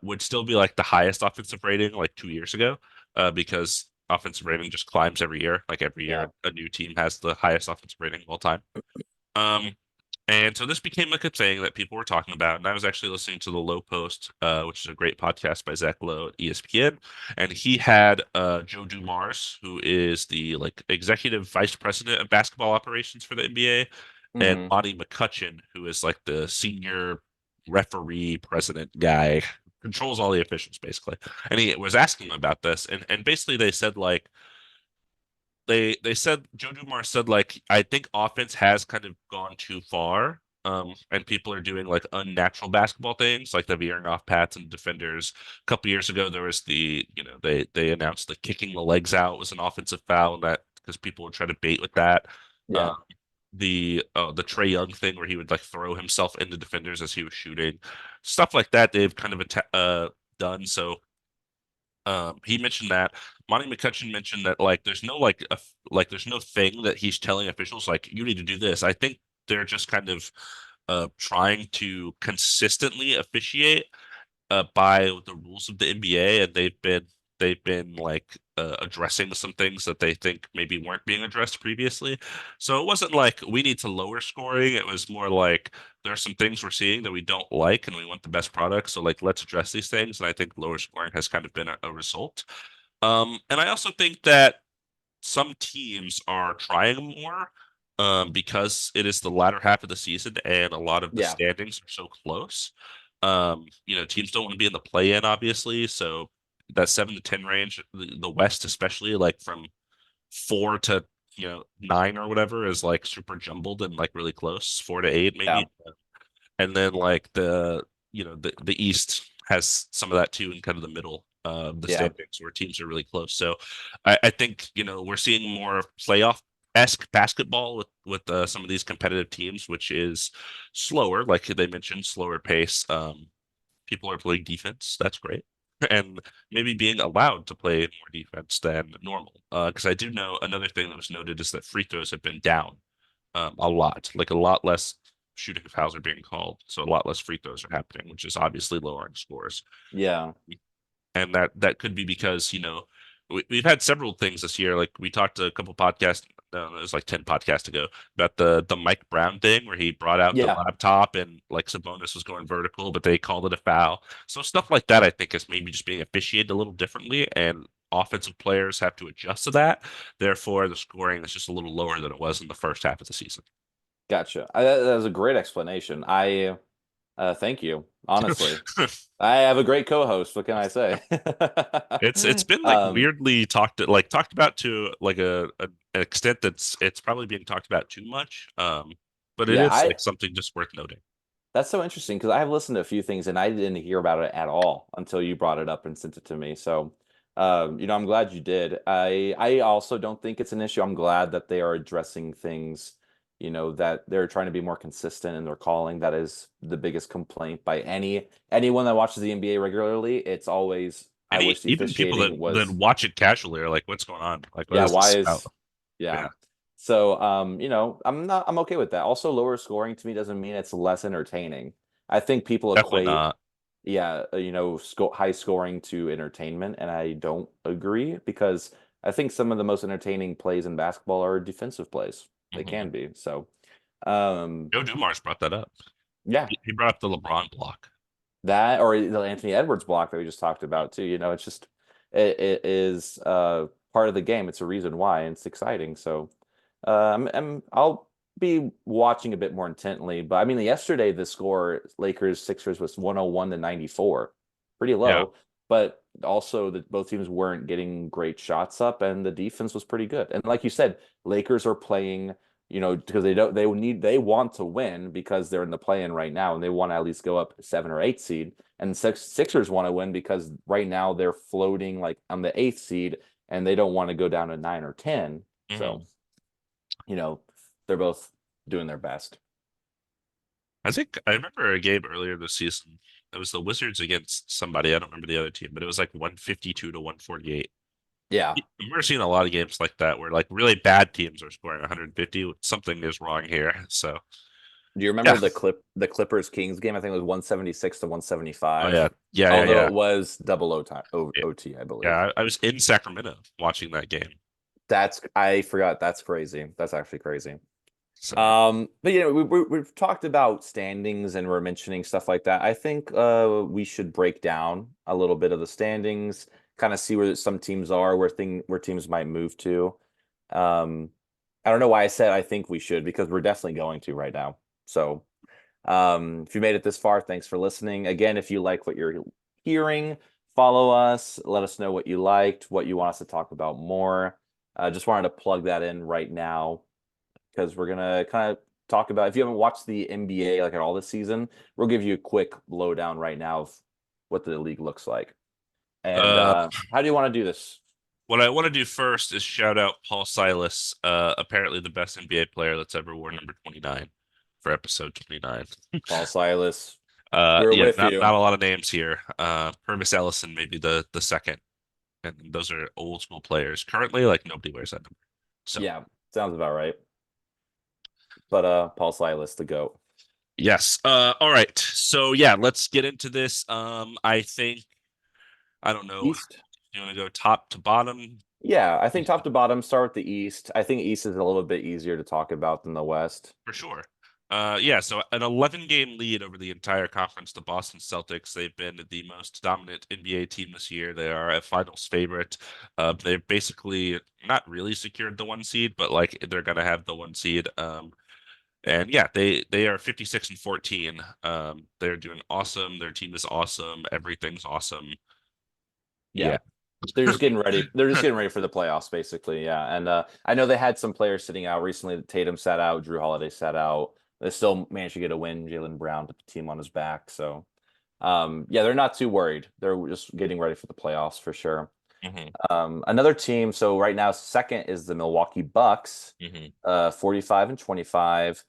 would still be like the highest offensive rating like 2 years ago, because offensive rating just climbs every year. Like every year, Yeah. a new team has the highest offensive rating of all time. Um, and so this became like a thing that people were talking about. And I was actually listening to the Low Post, which is a great podcast by Zach Lowe at ESPN. And he had Joe Dumars, who is the like executive vice president of basketball operations for the NBA, and Hmm. Monty McCutcheon, who is like the senior referee president guy, controls all the officials basically. And he was asking him about this. And basically they said like they said Joe Dumars said like I think offense has kind of gone too far. And people are doing like unnatural basketball things like the veering off paths and defenders. A couple years ago there was they announced the kicking the legs out was an offensive foul, and that because people would try to bait with that. Yeah. Um the Trey Young thing where he would like throw himself into defenders as he was shooting. Stuff like that they've kind of done. So he mentioned that. Monty McCutcheon mentioned that like there's no like there's no thing that he's telling officials like you need to do this. I think they're just kind of trying to consistently officiate by the rules of the NBA, and they've been like addressing some things that they think maybe weren't being addressed previously. So it wasn't like we need to lower scoring. It was more like there are some things we're seeing that we don't like, and we want the best product. So like let's address these things. And I think lower scoring has kind of been a result. And I also think that some teams are trying more, because it is the latter half of the season and a lot of the Yeah. standings are so close. Teams don't want to be in the play-in, obviously. So that 7 to 10 range, the West especially, like from 4 to 9 or whatever, is like super jumbled and like really close. 4 to 8 Yeah. maybe, and then like the East has some of that too, in kind of the middle of the Yeah. standings where teams are really close. So I think we're seeing more playoff-esque basketball with some of these competitive teams, which is slower, like they mentioned, slower pace. People are playing defense. That's great. And maybe being allowed to play more defense than normal. Because I do know another thing that was noted is that free throws have been down a lot, like a lot less shooting fouls are being called, so a lot less free throws are happening, which is obviously lowering scores. Yeah. And that could be because we've had several things this year. Like we talked a couple podcasts, no, it was like 10 podcasts ago about the Mike Brown thing where he brought out the Yeah. laptop and like Sabonis was going vertical, but they called it a foul. So stuff like that, I think, is maybe just being officiated a little differently, and offensive players have to adjust to that. Therefore, the scoring is just a little lower than it was in the first half of the season. Gotcha. That was a great explanation. I thank you. Honestly, I have a great co-host. What can I say? It's been like um, weirdly talked about to like an extent that's it's probably being talked about too much. But it yeah, is I like something just worth noting. That's so interesting because I've listened to a few things and I didn't hear about it at all until you brought it up and sent it to me. So, I'm glad you did. I also don't think it's an issue. I'm glad that they are addressing things, that they're trying to be more consistent in their calling. That is the biggest complaint by anyone that watches the NBA regularly. It's always, I wish the Even people that officiating was. watch it casually are like, what's going on? Like, what Yeah, is why this about? is yeah. Yeah, So I'm okay with that. Also, lower scoring to me doesn't mean it's less entertaining. I think people definitely equate, not. yeah, high scoring to entertainment, and I don't agree because I think some of the most entertaining plays in basketball are defensive plays. They Hmm. can be. So, um, Joe Dumars brought that up. yeah, He brought up the LeBron block. that or the Anthony Edwards block that we just talked about too. It's just it is part of the game. It's a reason why, and it's exciting. So I'll be watching a bit more intently. But I mean, yesterday the score Lakers Sixers was 101 to 94, pretty Yeah. low. But also that both teams weren't getting great shots up, and the defense was pretty good. And like you said, Lakers are playing because they want to win because they're in the play-in right now and they want to at least go up 7 or 8 seed. And Sixers want to win because right now they're floating like on the eighth seed and they don't want to go down to 9 or 10. So, Hmm. you know, they're both doing their best. I think I remember a game earlier this season. It was the Wizards against somebody. I don't remember the other team, but it was like 152 to 148. Yeah. We're seeing a lot of games like that where like really bad teams are scoring 150. Something is wrong here. So Do you remember yeah. the Clippers Kings game? I think it was 176 to Oh yeah. 175. Yeah, yeah, Although yeah. it was double Yeah. OT, I believe. Yeah, I was in Sacramento watching that game. I forgot. That's crazy. That's actually crazy. So But we've talked about standings and we're mentioning stuff like that. I think we should break down a little bit of the standings, kind of see where some teams are, where teams might move to. Um, I don't know why I said I think we should because we're definitely going to right now. So, if you made it this far, thanks for listening. Again, if you like what you're hearing, follow us. Let us know what you liked, what you want us to talk about more. Just wanted to plug that in right now because we're gonna kind of talk about if you haven't watched the NBA like at all this season, we'll give you a quick lowdown right now of what the league looks like. And uh how do you want to do this? what I want to do first is shout out Paul Silas, apparently the best NBA player that's ever worn number 29 for episode 29. Paul Silas, we're Yeah, with not you. a lot of names here. Purvis Ellison maybe the second, and those are old school players. Currently, like nobody wears that number. So Yeah, sounds about right. But Paul Silas, the GOAT. yes. All right. So yeah, let's get into this. I think I don't know. East. You want to go top to bottom? Yeah, I think top to bottom, start with the East. I think East is a little bit easier to talk about than the West. For sure. Yeah, so an 11 game lead over the entire conference, the Boston Celtics. They've been the most dominant NBA team this year. They are a finals favorite. They've basically not really secured the one seed, but like they're gonna have the one seed. And yeah, they are 56 and 14. They're doing awesome. Their team is awesome. Everything's awesome. Yeah. Yeah. They're just getting ready. They're just getting ready for the playoffs, basically. Yeah. And I know they had some players sitting out recently. Tatum sat out, Drew Holiday sat out. They still managed to get a win. Jaylen Brown put the team on his back. So yeah, they're not too worried. They're just getting ready for the playoffs for sure. Hmm. Another team, so right now, second is the Milwaukee Bucks, Hmm. 45 and 25.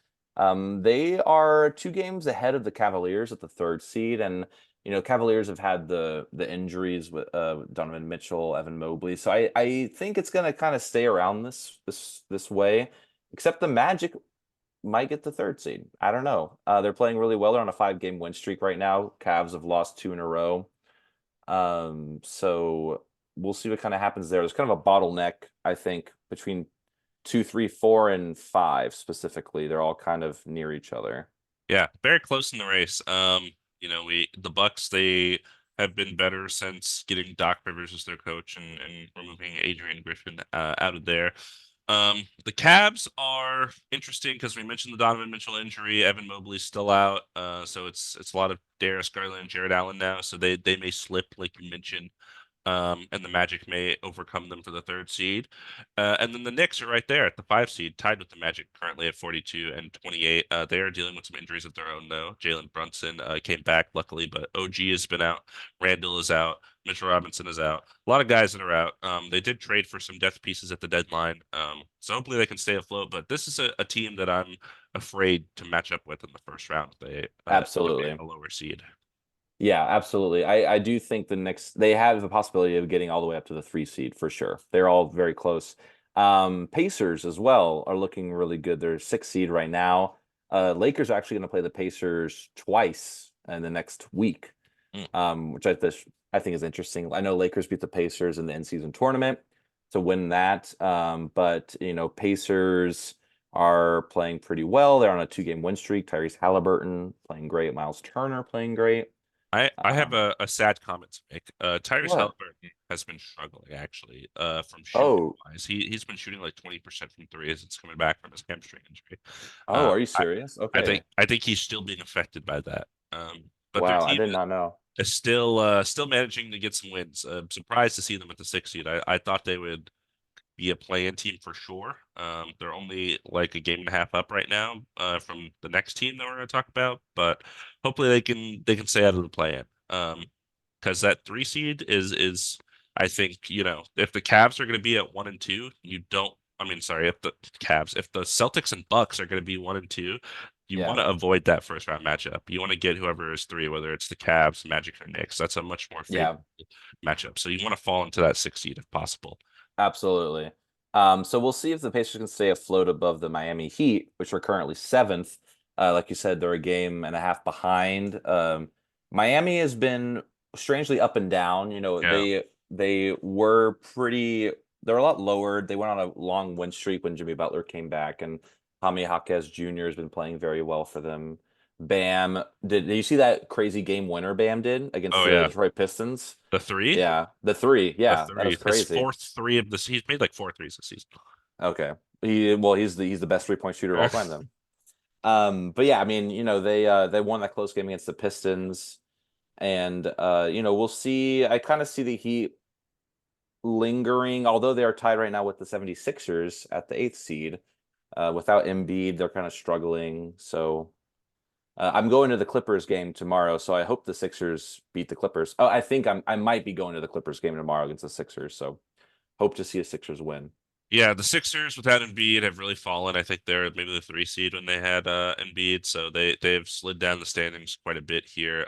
They are 2 games ahead of the Cavaliers at the third seed, and Cavaliers have had the injuries with Donovan Mitchell, Evan Mobley, so I think it's gonna kind of stay around this way. Except the Magic. might get the third seed. I don't know. They're playing really well. They're on a 5-game win streak right now. Cavs have lost 2 in a row. So we'll see what kind of happens there. There's kind of a bottleneck, I think, between 2, 3, 4, and 5 specifically. They're all kind of near each other. Yeah, very close in the race. We the Bucks, they have been better since getting Doc Rivers as their coach and removing Adrian Griffin out of there. The Cavs are interesting because we mentioned the Donovan Mitchell injury. Evan Mobley's still out, so it's a lot of Darius Garland and Jared Allen now. So they may slip, like you mentioned, and the Magic may overcome them for the third seed. And then the Knicks are right there at the 5 seed, tied with the Magic currently at 42 and 28. They are dealing with some injuries of their own, though. Jalen Brunson came back, luckily, but OG has been out. Randall is out. Mitchell Robinson is out. A lot of guys that are out. They did trade for some depth pieces at the deadline, so hopefully they can stay afloat. But this is a team that I'm afraid to match up with in the first round. They end up being Absolutely. a lower seed. Yeah, absolutely. I do think the Knicks they have the possibility of getting all the way up to the 3 seed for sure. They're all very close. Pacers as well are looking really good. They're 6 seed right now. Lakers are actually going to play the Pacers twice in the next week, Mm. which I think is interesting. I know Lakers beat the Pacers in the in-season tournament to win that, but Pacers are playing pretty well. They're on a 2-game win streak. Tyrese Halliburton playing great. Miles Turner playing great. I have Um, a sad comment to make. Tyrese what? Halliburton has been struggling actually, from shooting Oh, wise. He's been shooting like 20% from three as it's coming back from his hamstring injury. oh, Uh, are you I, serious? I Okay. think he's still being affected by that. But their Wow, I team did not know. is still managing to get some wins. I'm surprised to see them at the 6 seed. I thought they would be a play-in team for sure. They're only like a game and a half up right now from the next team that we're going to talk about, but hopefully they can stay out of the play-in. Because that 3 seed is I think if the Cavs are going to be at 1 and 2, you don't. I mean, sorry, if the Celtics and Bucks are going to be 1 and 2, you want Yeah, to avoid that first round matchup. You want to get whoever is three, whether it's the Cavs, Magic, or Knicks. That's a much more favorable yeah, matchup. So you want to fall into that 6 seed if possible. absolutely. So we'll see if the Pacers can stay afloat above the Miami Heat, which are currently seventh. Like you said, they're a game and a half behind. Miami has been strangely up and down. Yeah. They were pretty. They're a lot lower. They went on a long win streak when Jimmy Butler came back, and Jaime Jaquez Jr. has been playing very well for them. Bam, did you see that crazy game winner Bam did against Oh the yeah. Detroit Pistons? The three? Yeah, the three. The Yeah, that three. was His crazy. fourth three of this. He's made like four threes this season. Okay. He's the best 3-point shooter of all time then. But yeah, I mean, they won that close game against the Pistons, and we'll see. I kind of see the Heat lingering, although they are tied right now with the 76ers at the 8th seed. Without Embiid, they're kind of struggling. So I'm going to the Clippers game tomorrow, so I hope the Sixers beat the Clippers. Oh, I think I might be going to the Clippers game tomorrow against the Sixers, so hope to see a Sixers win. Yeah, the Sixers without Embiid have really fallen. I think they're maybe the 3 seed when they had Embiid, so they've slid down the standings quite a bit here.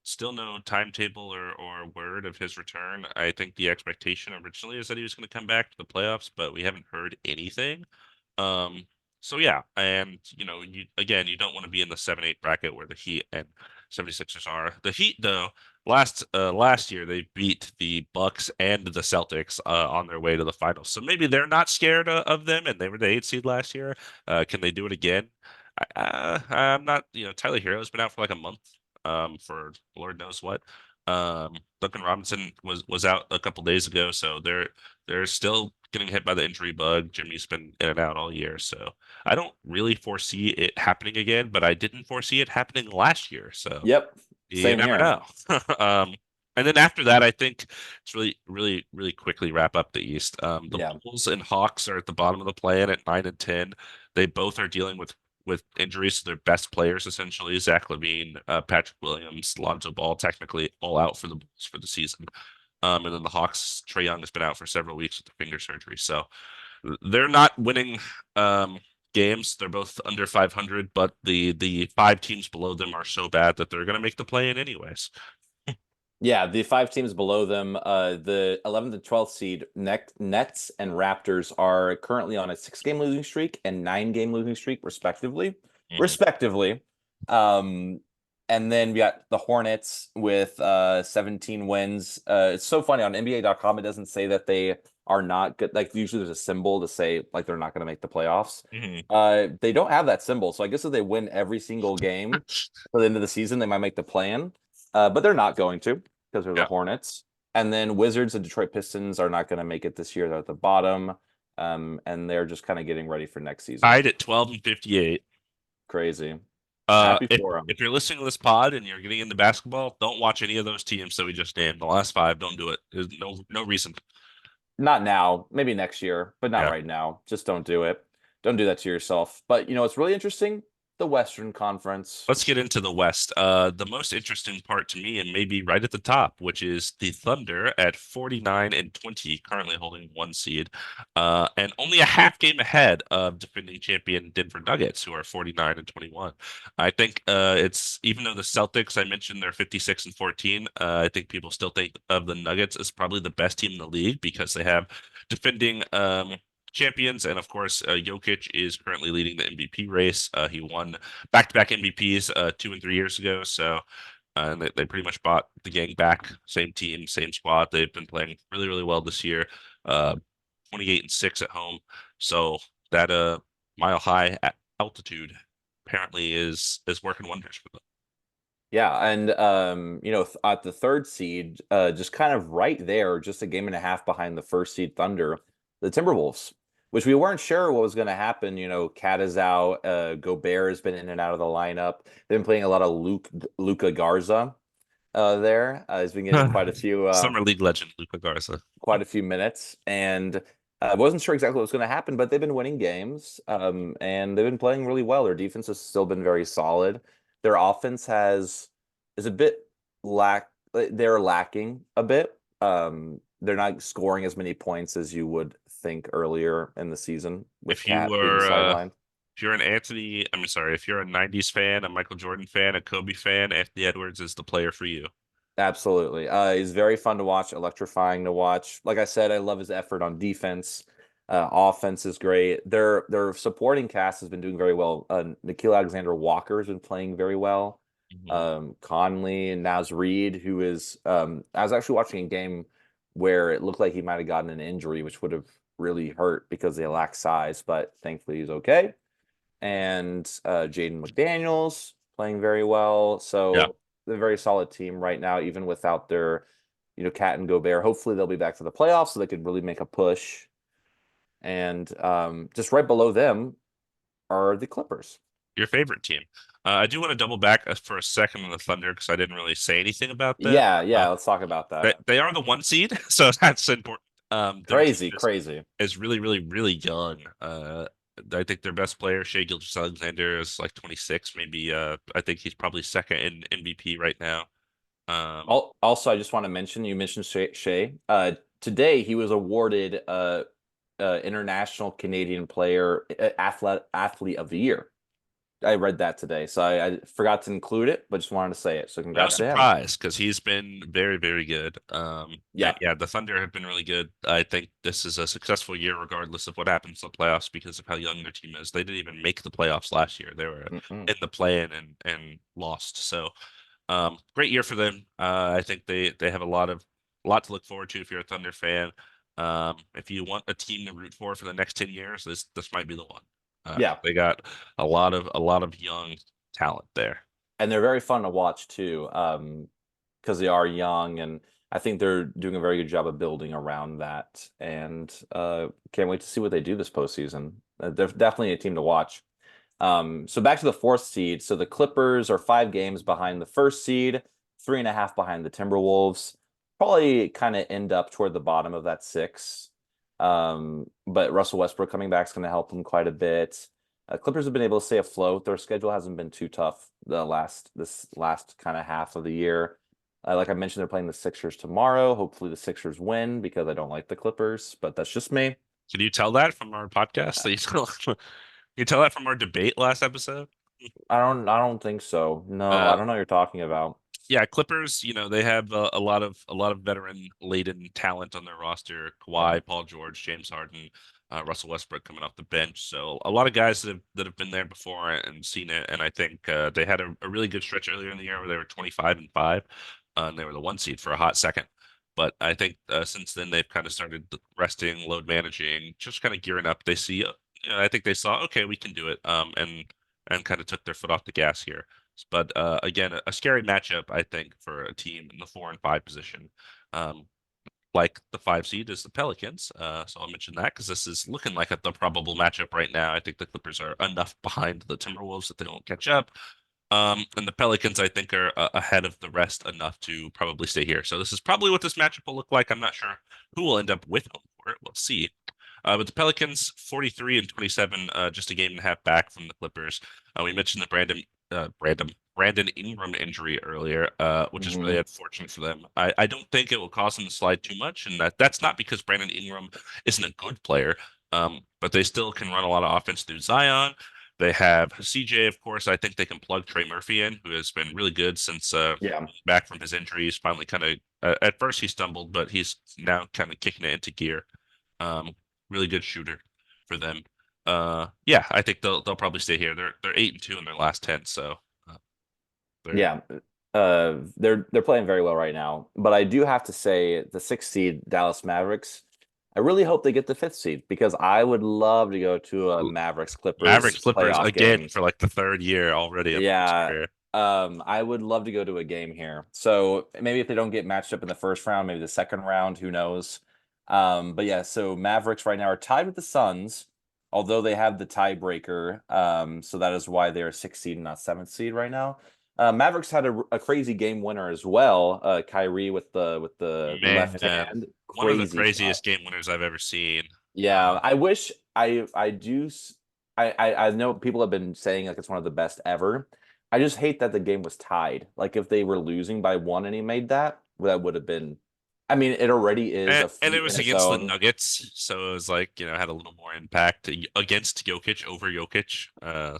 Still no timetable or word of his return. I think the expectation originally is that he was going to come back to the playoffs, but we haven't heard anything. Um, so yeah, and you don't want to be in the 7-8 bracket where the Heat and 76ers are. The Heat though, last year they beat the Bucks and the Celtics on their way to the finals. So maybe they're not scared of them, and they were the 8 seed last year. Can they do it again? I'm not. Tyler Hero's been out for like a month, for Lord knows what. Duncan Robinson was out a couple days ago, so they're still getting hit by the injury bug. Jimmy's been in and out all year, so I don't really foresee it happening again, but I didn't foresee it happening last year, so Yep, you same never here. know. Um, and then after that, I think it's really, really, really quickly wrap up the East. The Yeah. Bulls and Hawks are at the bottom of the play-in at 9 and 10. They both are dealing with injuries to their best players, essentially. Zach LaVine, Patrick Williams, Lonzo Ball, technically all out for the Bulls for the season. And then the Hawks, Trae Young has been out for several weeks with the finger surgery. So they're not winning games. They're both under 500, but the five teams below them are so bad that they're going to make the play in anyways. Yeah, the five teams below them, the 11th and 12th seed, Nets and Raptors are currently on a 6 game losing streak and 9 game losing streak, respectively. Mhm. Respectively. Um, and then we got the Hornets with 17 wins. It's so funny on NBA.com, it doesn't say that they are not good. Like usually there's a symbol to say like they're not going to make the playoffs. Mhm. They don't have that symbol, so I guess if they win every single game for the end of the season, they might make the play-in. But they're not going to because they're the Yeah. Hornets. And then Wizards and Detroit Pistons are not going to make it this year. They're at the bottom. And they're just kind of getting ready for next season. Tied at 12 and 58. Crazy. Uh, Happy if for them. if you're listening to this pod and you're getting into basketball, don't watch any of those teams that we just named. The last five, don't do it. There's no reason. Not now, maybe next year, but not Yeah. right now. Just don't do it. Don't do that to yourself. But it's really interesting. The Western Conference. Let's get into the West. The most interesting part to me, and maybe right at the top, which is the Thunder at 49 and 20, currently holding one seed, and only a half game ahead of defending champion Denver Nuggets, who are 49 and 21. I think it's even though the Celtics, I mentioned they're 56 and 14, I think people still think of the Nuggets as probably the best team in the league because they have defending champions, and of course, Jokic is currently leading the MVP race. He won back-to-back MVPs 2 and 3 years ago. So they pretty much bought the gang back. Same team, same squad. They've been playing really, really well this year. Uh, 28 and 6 at home. So that mile high altitude apparently is working wonders for them. Yeah, and at the third seed, just kind of right there, just a game and a half behind the first seed Thunder, the Timberwolves, which we weren't sure what was going to happen. Cat is out, Gobert has been in and out of the lineup. They've been playing a lot of Luca Garza there. He's been getting Summer League legend Luka Garza. quite a few minutes, and I wasn't sure exactly what was going to happen, but they've been winning games, and they've been playing really well. Their defense has still been very solid. Their offense is a bit they're lacking a bit. They're not scoring as many points as you would think earlier in the season with If you Cat being were sidelined. if you're an Anthony, I'm sorry, if you're a 90s fan, a Michael Jordan fan, a Kobe fan, Anthony Edwards is the player for you. Absolutely. He's very fun to watch, electrifying to watch. Like I said, I love his effort on defense. Offense is great. Their supporting cast has been doing very well. Nikhil Alexander Walker has been playing very well. Mhm. Conley and Naz Reid, who is I was actually watching a game where it looked like he might have gotten an injury, which would have really hurt because they lack size, but thankfully he's okay. And Jaden McDaniels playing very well. Yeah. So they're a very solid team right now, even without their, Cat and Gobert. Hopefully they'll be back for the playoffs so they could really make a push. And just right below them are the Clippers. Your favorite team. I do want to double back for a second on the Thunder because I didn't really say anything about them. Yeah, Uh, yeah, let's talk about they, that. they are the one seed, so that's important. Their team Crazy, crazy. is really, really, really young. I think their best player, Shea Gilgeous-Alexander, is like 26, maybe. I think he's probably second in MVP right now. Um, Also, I just want to mention you mentioned Shea. Today he was awarded International Canadian Player Athlete of the Year. I read that today, so I forgot to include it, but just wanted to say it. So No congrats to him. surprise, because he's been very, very good. And Yeah. yeah, the Thunder have been really good. I think this is a successful year, regardless of what happens in the playoffs, because of how young their team is. They didn't even make the playoffs last year. They were Mm-mm. in the play-in and lost. So, great year for them. I think they have a lot to look forward to if you're a Thunder fan. If you want a team to root for the next 10 years, this might be the one. Yeah, They got a lot of young talent there. and they're very fun to watch too, because they are young, and I think they're doing a very good job of building around that. And can't wait to see what they do this postseason. They're definitely a team to watch. So back to the fourth seed. So the Clippers are 5 games behind the first seed, 3.5 behind the Timberwolves. Probably kind of end up toward the bottom of that six. But Russell Westbrook coming back is going to help them quite a bit. Clippers have been able to stay afloat. Their schedule hasn't been too tough this last kind of half of the year. Like I mentioned, they're playing the Sixers tomorrow. Hopefully the Sixers win because I don't like the Clippers, but that's just me. Can you tell that from our podcast? Can you tell that from our debate last episode? I don't think so. No, I Uh, don't know what you're talking about. Yeah, Clippers, they have a lot of veteran laden talent on their roster. Yeah. Kawhi, Paul George, James Harden, Russell Westbrook coming off the bench. So a lot of guys that have been there before and seen it. And I think they had a really good stretch earlier in the year where they were 25-5, and they were the one seed for a hot second. But I think since then they've kind of started resting, load managing, just kind of gearing up. They see, I think they saw, okay, we can do it, and kind of took their foot off the gas here. But again, a scary matchup, I think, for a team in the 4 and 5 position. Um, like the 5 seed is the Pelicans. So I'll mention that because this is looking like the probable matchup right now. I think the Clippers are enough behind the Timberwolves that they don't catch up. And the Pelicans, I think, are ahead of the rest enough to probably stay here. So this is probably what this matchup will look like. I'm not sure who will end up with home court. We'll see. But the Pelicans, 43-27, just a game and a half back from the Clippers. We mentioned the Brandon Ingram injury earlier, which is really Hmm. unfortunate for them. I don't think it will cause them to slide too much, and that's not because Brandon Ingram isn't a good player, but they still can run a lot of offense through Zion. They have CJ, of course. I think they can plug Trey Murphy in, who has been really good since Yeah. back from his injuries. Finally, kind of at first he stumbled, but he's now kind of kicking it into gear. Um, Really good shooter for them. Yeah, I think they'll probably stay here. They're 8-2 in their last 10, so uh, they're Yeah. They're playing very well right now. But I do have to say the sixth seed Dallas Mavericks, I really hope they get the fifth seed because I would love to go to a Mavericks Clippers Mavericks Clippers playoff again game. for like the third year already of his Yeah. career. I would love to go to a game here. So maybe if they don't get matched up in the first round, maybe the second round, who knows? But yeah, so Mavericks right now are tied with the Suns, although they have the tiebreaker. So that is why they're sixth seed and not seventh seed right now. Mavericks had a crazy game winner as well. Kyrie with the left Man, hand, one of the crazy shot. craziest game winners I've ever seen. Yeah, I wish I do I know people have been saying like it's one of the best ever. I just hate that the game was tied. Like if they were losing by one and he made that, that would have been I mean, it already is a And it feat was in its against the own. Nuggets, so it was like, had a little more impact against Jokic over Jokic.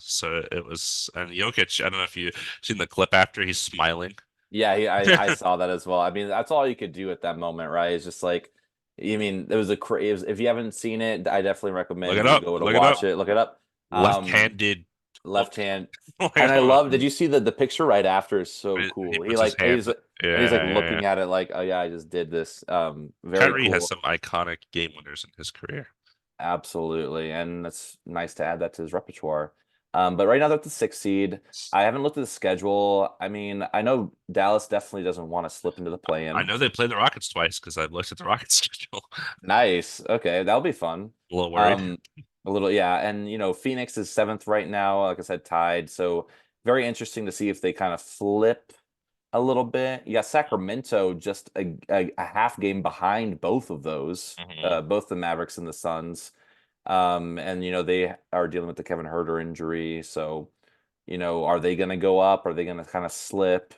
So it was, and Jokic, I don't know if you've seen the clip after he's smiling. Yeah, I saw that as well. I mean, that's all you could do at that moment, right? It's just like I mean, it was it was, if you haven't seen it, I definitely Look recommend it you up, go to look it up. watch it. Look it up. Um, Left-handed left hook. hand. Like, And I I don't know if love, did you see the picture right after is so he cool. He puts his like hands. and he's like Yeah. looking at it like, oh yeah, I just did this. Very Kyrie has cool. some iconic game winners in his career. Absolutely. And it's nice to add that to his repertoire. But right now they're at the sixth seed. I haven't looked at the schedule. I mean, I know Dallas definitely doesn't want to slip into the I play-in. know they play the Rockets twice because I've looked at the Rockets schedule. Nice. Okay, that'll be fun. A little worried. Um, a little, yeah. And Phoenix is seventh right now, like I said, tied. So very interesting to see if they kind of flip a little bit. You got Sacramento just a half game behind both of those, Mhm. both the Mavericks and the Suns. And they are dealing with the Kevin Herter injury. So, are they going to go up? Are they going to kind of slip?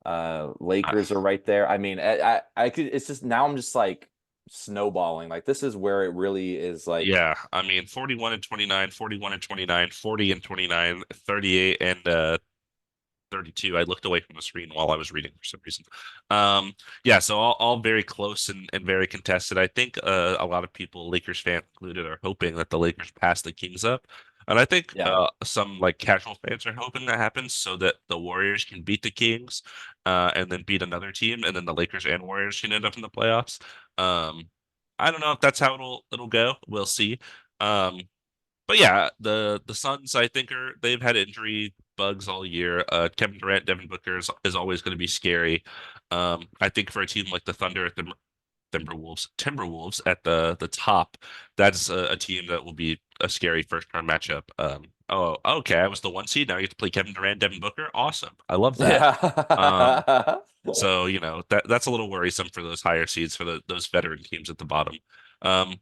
Lakers are right there. I mean, I could. It's just now I'm just like snowballing. Like this is where it really is. Like, Yeah, I mean 41-29, 41-29, 40-29, 38 and 32. I looked away from the screen while I was reading for some reason. Yeah, so all very close and very contested. I think a lot of people, Lakers fans included, are hoping that the Lakers pass the Kings up. And I think yeah, some like casual fans are hoping that happens so that the Warriors can beat the Kings, and then beat another team, and then the Lakers and Warriors can end up in the playoffs. Um, I don't know if that's how it'll go. We'll see. Um, but yeah, the Suns, I think, they've had injury bugs all year. Kevin Durant, Devin Booker is always going to be scary. I think for a team like the Thunder, the Timberwolves at the top, that's a team that will be a scary first round matchup. Oh, okay, I was the one seed. Now you get to play Kevin Durant, Devin Booker. Awesome, I love that. Um, yeah, so that's a little worrisome for those higher seeds for those veteran teams at the bottom. Um,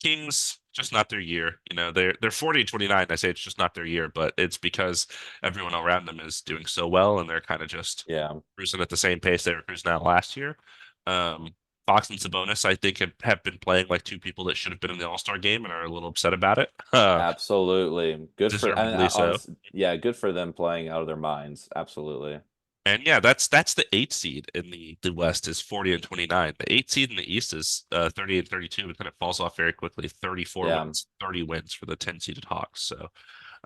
Kings, just not their year. They're 40-29. I say it's just not their year, but it's because everyone around them is doing so well, and they're kind of just yeah. cruising at the same pace they were cruising at last year. Fox and Sabonis, I think, have been playing like two people that should have been in the All-Star game and are a little upset about it. Absolutely. Good for, Deservedly so. yeah, good for them playing out of their minds. Absolutely. And yeah, that's the eight seed in the West is 40 and 29. The eight seed in the East is 30 and 32, and then it falls off very quickly. 34 Yeah, wins, 30 wins for the 10 seeded Hawks. So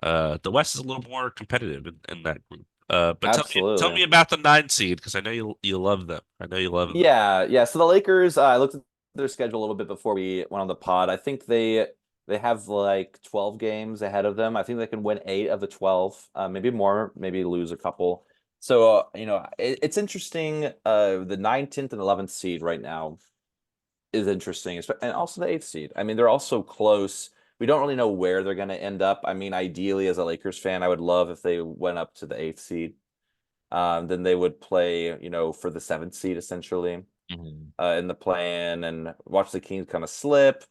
the West is a little more competitive in that group. But tell absolutely. me about the nine seed because I know you love them. I know you love them. Yeah, yeah. So the Lakers, I looked at their schedule a little bit before we went on the pod. I think they have like 12 games ahead of them. I think they can win 8 of the 12, maybe more, maybe lose a couple. So, it's interesting. The 9th, 10th, and 11th seed right now is interesting, and also the 8th seed. I mean, they're all so close. We don't really know where they're going to end up. I mean, ideally, as a Lakers fan, I would love if they went up to the 8th seed. Then they would play, for the 7th seed essentially Mhm. in the play-in and watch the Kings kind of slip.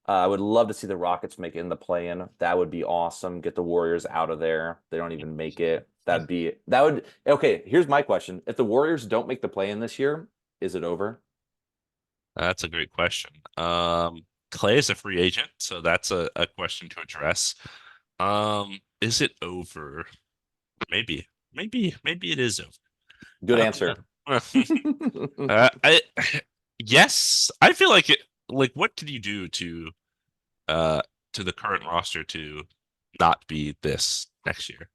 I would love to see the Rockets make it in the play-in. That would be awesome. Get the Warriors out of there. They don't even make it. That would okay. Here's my question: if the Warriors don't make the play-in this year, is it over? That's a great question. Clay is a free agent, so that's a question to address. Is it over? Maybe it is over. Good I don't answer. know. I yes, I feel like it. Like, what can you do uh to the current roster to not be this next year?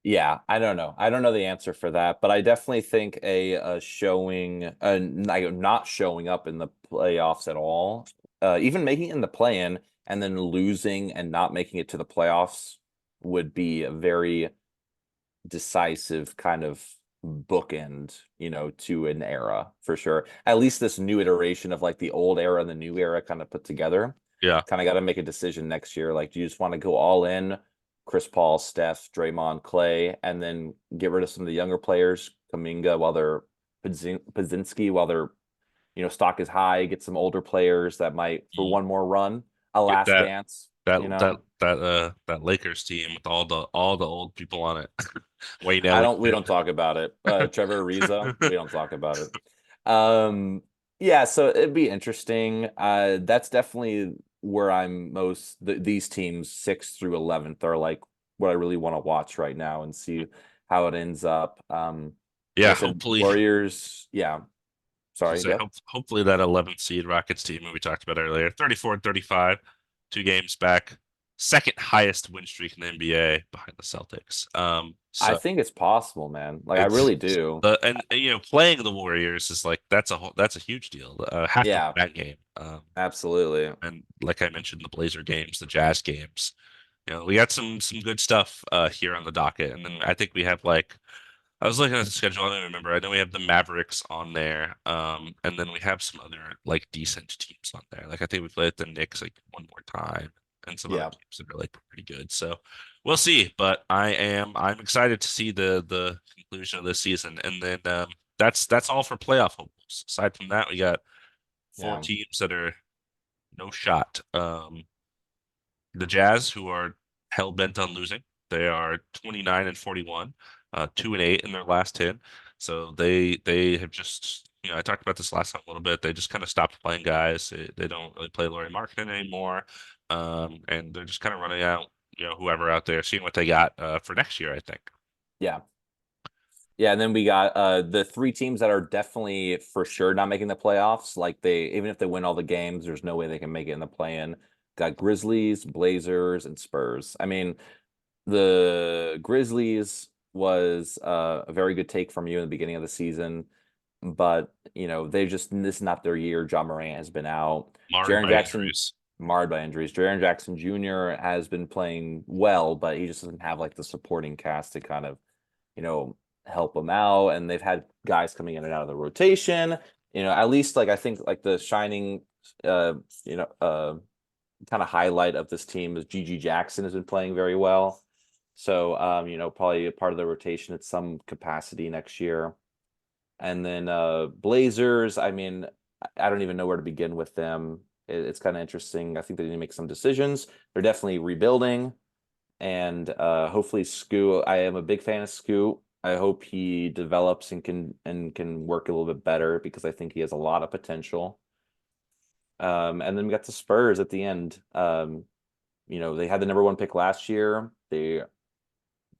Yeah, I don't know. I don't know the answer for that, but I definitely think a showing, like not showing up in the playoffs at all, even making it in the play-in and then losing and not making it to the playoffs would be a very decisive kind of bookend, to an era for sure. At least this new iteration of like the old era and the new era kind of put together. Yeah. Kind of got to make a decision next year. Like, do you just want to go all in, Chris Paul, Steph, Draymond, Clay, and then get rid of some of the younger players, Kaminga while they're Podzinski while they're stock is high, get some older players that might for Mm. one more run, a Get last dance, that that that Lakers team with all the old people on it. Wayne We don't Ellington. talk about it. Trevor Ariza, we don't talk about it. Um, yeah, so it'd be interesting. That's definitely where I'm these teams 6th through 11th are like what I really want to watch right now and see how it ends up. Like Yeah, I said, hopefully. Warriors, yeah. So Sorry, say yep. hopefully that 11th seed Rockets team that we talked about earlier, 34 and 35, 2 games back, second highest win streak in the NBA behind the Celtics. I So think it's possible, man. Like I it's really do. and playing the Warriors is like that's a huge deal. Have to win Yeah, that game. absolutely. And like I mentioned, the Blazer games, the Jazz games. We got some good stuff here on the docket, and then I think we have like I was looking at the schedule. I don't even remember. I know we have the Mavericks on there, and then we have some other like decent teams on there. Like I think we played the Knicks like one more time, and some other Yeah. teams that are like pretty good. So we'll see. But I'm excited to see the conclusion of this season, and then that's all for playoff hopes. Aside from that, we got four Yeah. teams that are no shot. The Jazz, who are hell bent on losing, they are 29 and 41, 2 and 8 in their last 10. So they have just I talked about this last time a little bit. They just kind of stopped playing guys. They don't really play Laurie Markkinen anymore, and they're just kind of running out whoever out there, seeing what they got for next year. I think. Yeah. Yeah, and then we got the 3 teams that are definitely for sure not making the playoffs. Like even if they win all the games, there's no way they can make it in the play-in. Got Grizzlies, Blazers, and Spurs. I mean, the Grizzlies was a very good take from you in the beginning of the season, but this is not their year. John Morant has been out. Marred Jaren by Jackson injuries. marred by injuries. Jaren Jackson Jr. has been playing well, but he just doesn't have like the supporting cast to kind of you know, help them out. And they've had guys coming in and out of the rotation. At least like I think like the shining, uh, you know, uh, kind of highlight of this team is Gigi Jackson has been playing very well. So, probably a part of the rotation at some capacity next year. And then Blazers, I mean, I don't even know where to begin with them. It's kind of interesting. I think they need to make some decisions. They're definitely rebuilding and hopefully Scoot. I am a big fan of Scoot. I hope he develops and can work a little bit better because I think he has a lot of potential. And then we got the Spurs at the end. They had the number 1 pick last year. They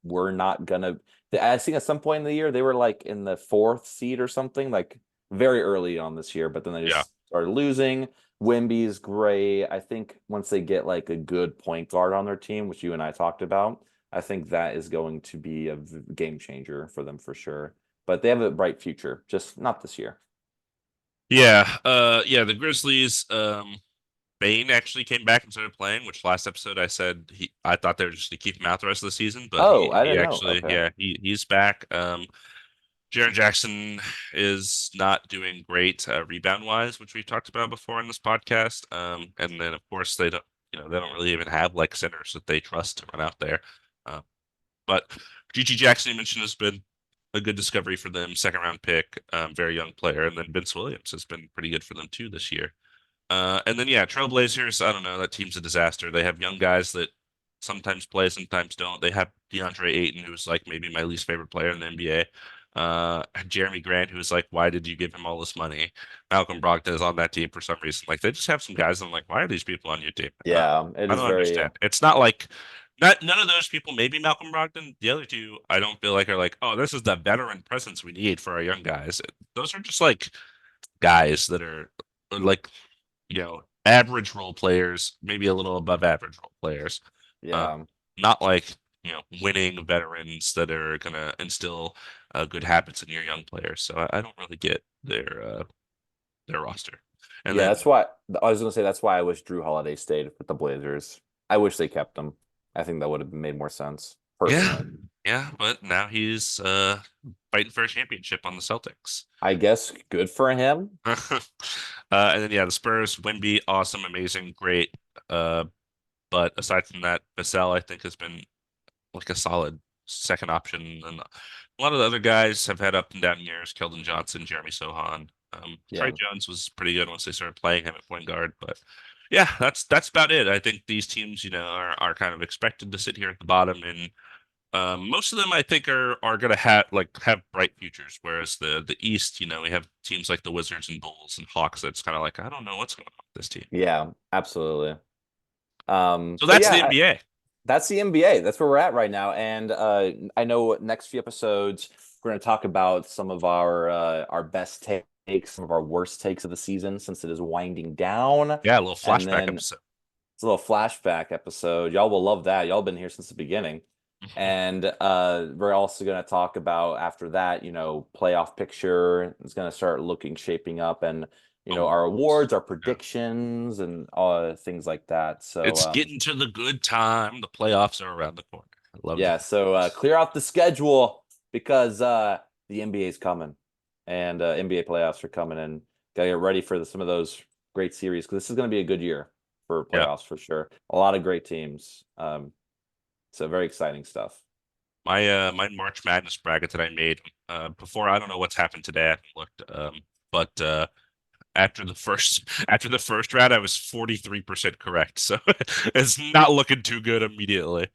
were not gonna. I think at some point in the year they were like in the fourth seed or something, like very early on this year. But then they Yeah. just started losing. Wimby's great. I think once they get like a good point guard on their team, which you and I talked about, I think that is going to be a game changer for them for sure. But they have a bright future, just not this year. Yeah, the Grizzlies, Bane actually came back and started playing, which last episode I said I thought they were just gonna keep him out the rest of the season, but Oh, I he didn't know. actually, Okay. yeah, he's back. Jaren Jackson is not doing great rebound wise, which we've talked about before in this podcast. And then of course they don't really even have like centers that they trust to run out there. Uh, but GG Jackson, you mentioned, has been a good discovery for them, second round pick, very young player, and then Vince Williams has been pretty good for them too this year. And then yeah, Trailblazers, I don't know, that team's a disaster. They have young guys that sometimes play, sometimes don't. They have DeAndre Ayton, who's like maybe my least favorite player in the NBA. Jeremy Grant, who's like, why did you give him all this money? Malcolm Brogdon is on that team for some reason. Like they just have some guys. I'm like, why are these people on your team? Yeah, it I is don't very. understand. It's not like not none of those people. Maybe Malcolm Brogdon. The other two, I don't feel like are like, oh, this is the veteran presence we need for our young guys. Those are just like guys that are like average role players, maybe a little above average role players. Uh, Yeah. not like, winning veterans that are gonna instill good habits in your young players. So I don't really get their roster. And Yeah, then that's why I was gonna say that's why I wish Drew Holiday stayed with the Blazers. I wish they kept him. I think that would have made more sense, yeah, personally. yeah, but now he's fighting for a championship on the Celtics. I guess good for him. And then yeah, the Spurs, Wemby, awesome, amazing, great. Uh, but aside from that, Vassell I think has been like a solid second option. And a lot of the other guys have had up and down years. Keldon Johnson, Jeremy Sohan. Trey Yeah. Jones was pretty good once they started playing him at point guard. But yeah, that's about it. I think these teams, are kind of expected to sit here at the bottom, and most of them I think are gonna have bright futures. Whereas the East, we have teams like the Wizards and Bulls and Hawks. That's kind of like I don't know what's going on with this team. Yeah, absolutely. So But that's yeah, the NBA. that's the NBA. That's where we're at right now. And I know next few episodes we're going to talk about some of our best takes, some of our worst takes of the season since it is winding down. Yeah, a little And flashback then episode. it's a little flashback episode. Y'all will love that. Y'all been here since the beginning. And we're also going to talk about after that, playoff picture is going to start shaping up and, our Awards. awards, our Yeah. predictions and things like that. So, It's getting to the good time. The playoffs are around the corner. I love yeah, it. so clear out the schedule because the NBA is coming and NBA playoffs are coming and gotta get ready for some of those great series because this is going to be a good year for Yeah. playoffs for sure. A lot of great teams. So very exciting stuff. My March Madness bracket that I made before, I don't know what's happened today. I haven't looked. But after the first after the first round, I was 43% correct. So it's not looking too good immediately.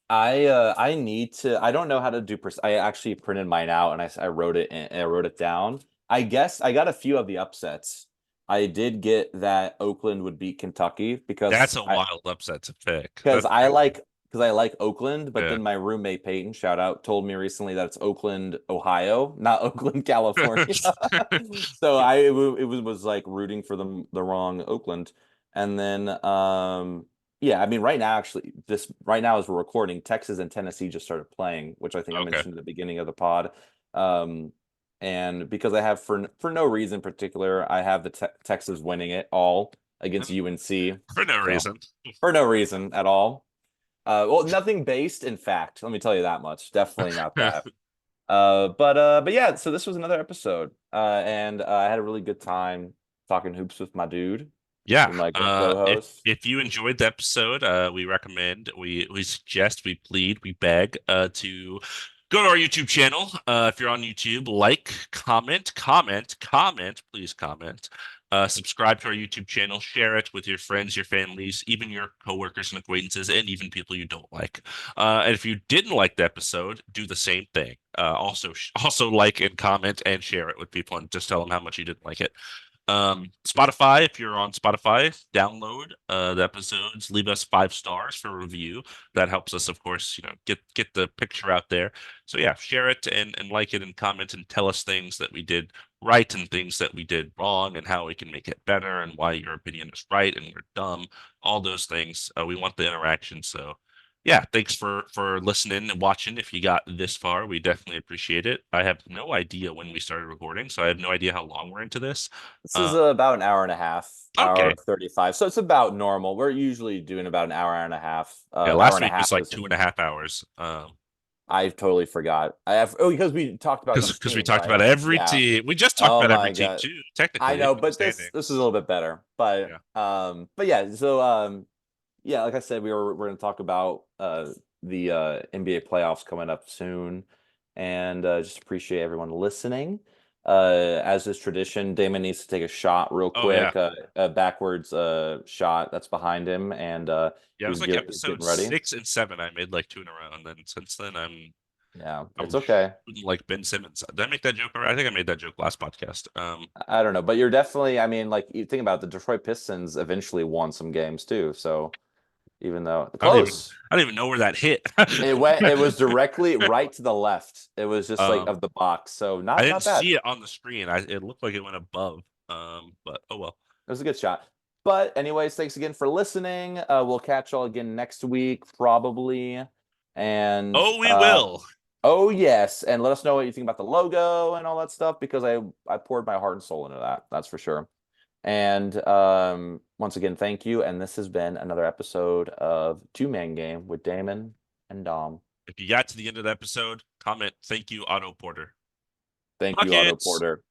I need to. I don't know how to do. I actually printed mine out and I wrote it and I wrote it down. I guess I got a few of the upsets. I did get that Oakland would beat Kentucky That's a wild upset to pick. because That's I like because I like Oakland, but yeah. then my roommate Peyton, shout out, told me recently that it's Oakland, Ohio, not Oakland, California. So it was like rooting for the wrong Oakland. And then yeah, I mean right now actually this right now as we're recording, Texas and Tennessee just started playing, which I think I Okay. mentioned at the beginning of the pod. Um and because I have for no reason particular, I have the Texas winning it all against UNC. For no So reason. for no reason at all. Well, nothing based in fact. Let me tell you that much. Definitely not that. But yeah. So this was another episode, and I had a really good time talking hoops with my dude, Yeah. with my If co-host. if you enjoyed the episode, we recommend, we suggest, we plead, we beg, to go to our YouTube channel. If you're on YouTube, like, comment, please comment. Subscribe to our YouTube channel, share it with your friends, your families, even your coworkers and acquaintances, and even people you don't like. And if you didn't like the episode, do the same thing. Also like and comment and share it with people, and just tell them how much you didn't like it. Spotify, if you're on Spotify, download the episodes, leave us 5 stars for review. That helps us, of course, get the picture out there. So yeah, share it and like it and comment and tell us things that we did right and things that we did wrong and how we can make it better and why your opinion is right and we're dumb. All those things. We want the interaction. So yeah, thanks for listening and watching. If you got this far, we definitely appreciate it. I have no idea when we started recording, so I have no idea how long we're into this. This is Uh, about an hour and a half, hour okay. 35. So it's about normal. We're usually doing about an hour and a half. Yeah, Hour last and a week was half like is 2.5 hours. I totally forgot. I have because we talked about each Because we team, talked right? about every Yeah. team. We just talked Oh about every my team God. too, I technically, if know, you're but standing. this is a little bit better. Yeah. But yeah, so yeah, like I said, we're gonna talk about the NBA playoffs coming up soon, and just appreciate everyone listening. As is tradition, Damon needs to take a shot real Oh yeah. quick, a backwards shot that's behind him, and Yeah, it was like he's episode getting ready. 6 and 7. I made like two in a row, and then since then Yeah, I'm it's okay. shooting like Ben Simmons. Did I make that joke? I think I made that joke last podcast. I don't know, but you're definitely. I mean, like you think about it, the Detroit Pistons eventually won some games too. So even though close. I don't even know where that hit. It was directly right to the left. It was just like Um, of the box. So I didn't not bad. see it on the screen. It looked like it went above. But oh well. It was a good shot. But anyways, thanks again for listening. We'll catch y'all again next week, probably. And Oh, we will. oh yes, and let us know what you think about the logo and all that stuff because I poured my heart and soul into that. That's for sure. And once again, thank you. And this has been another episode of Two Man Game with Damon and Dom. If you got to the end of the episode, comment, thank you, Otto Porter. Thank you, Otto Buckets. Porter.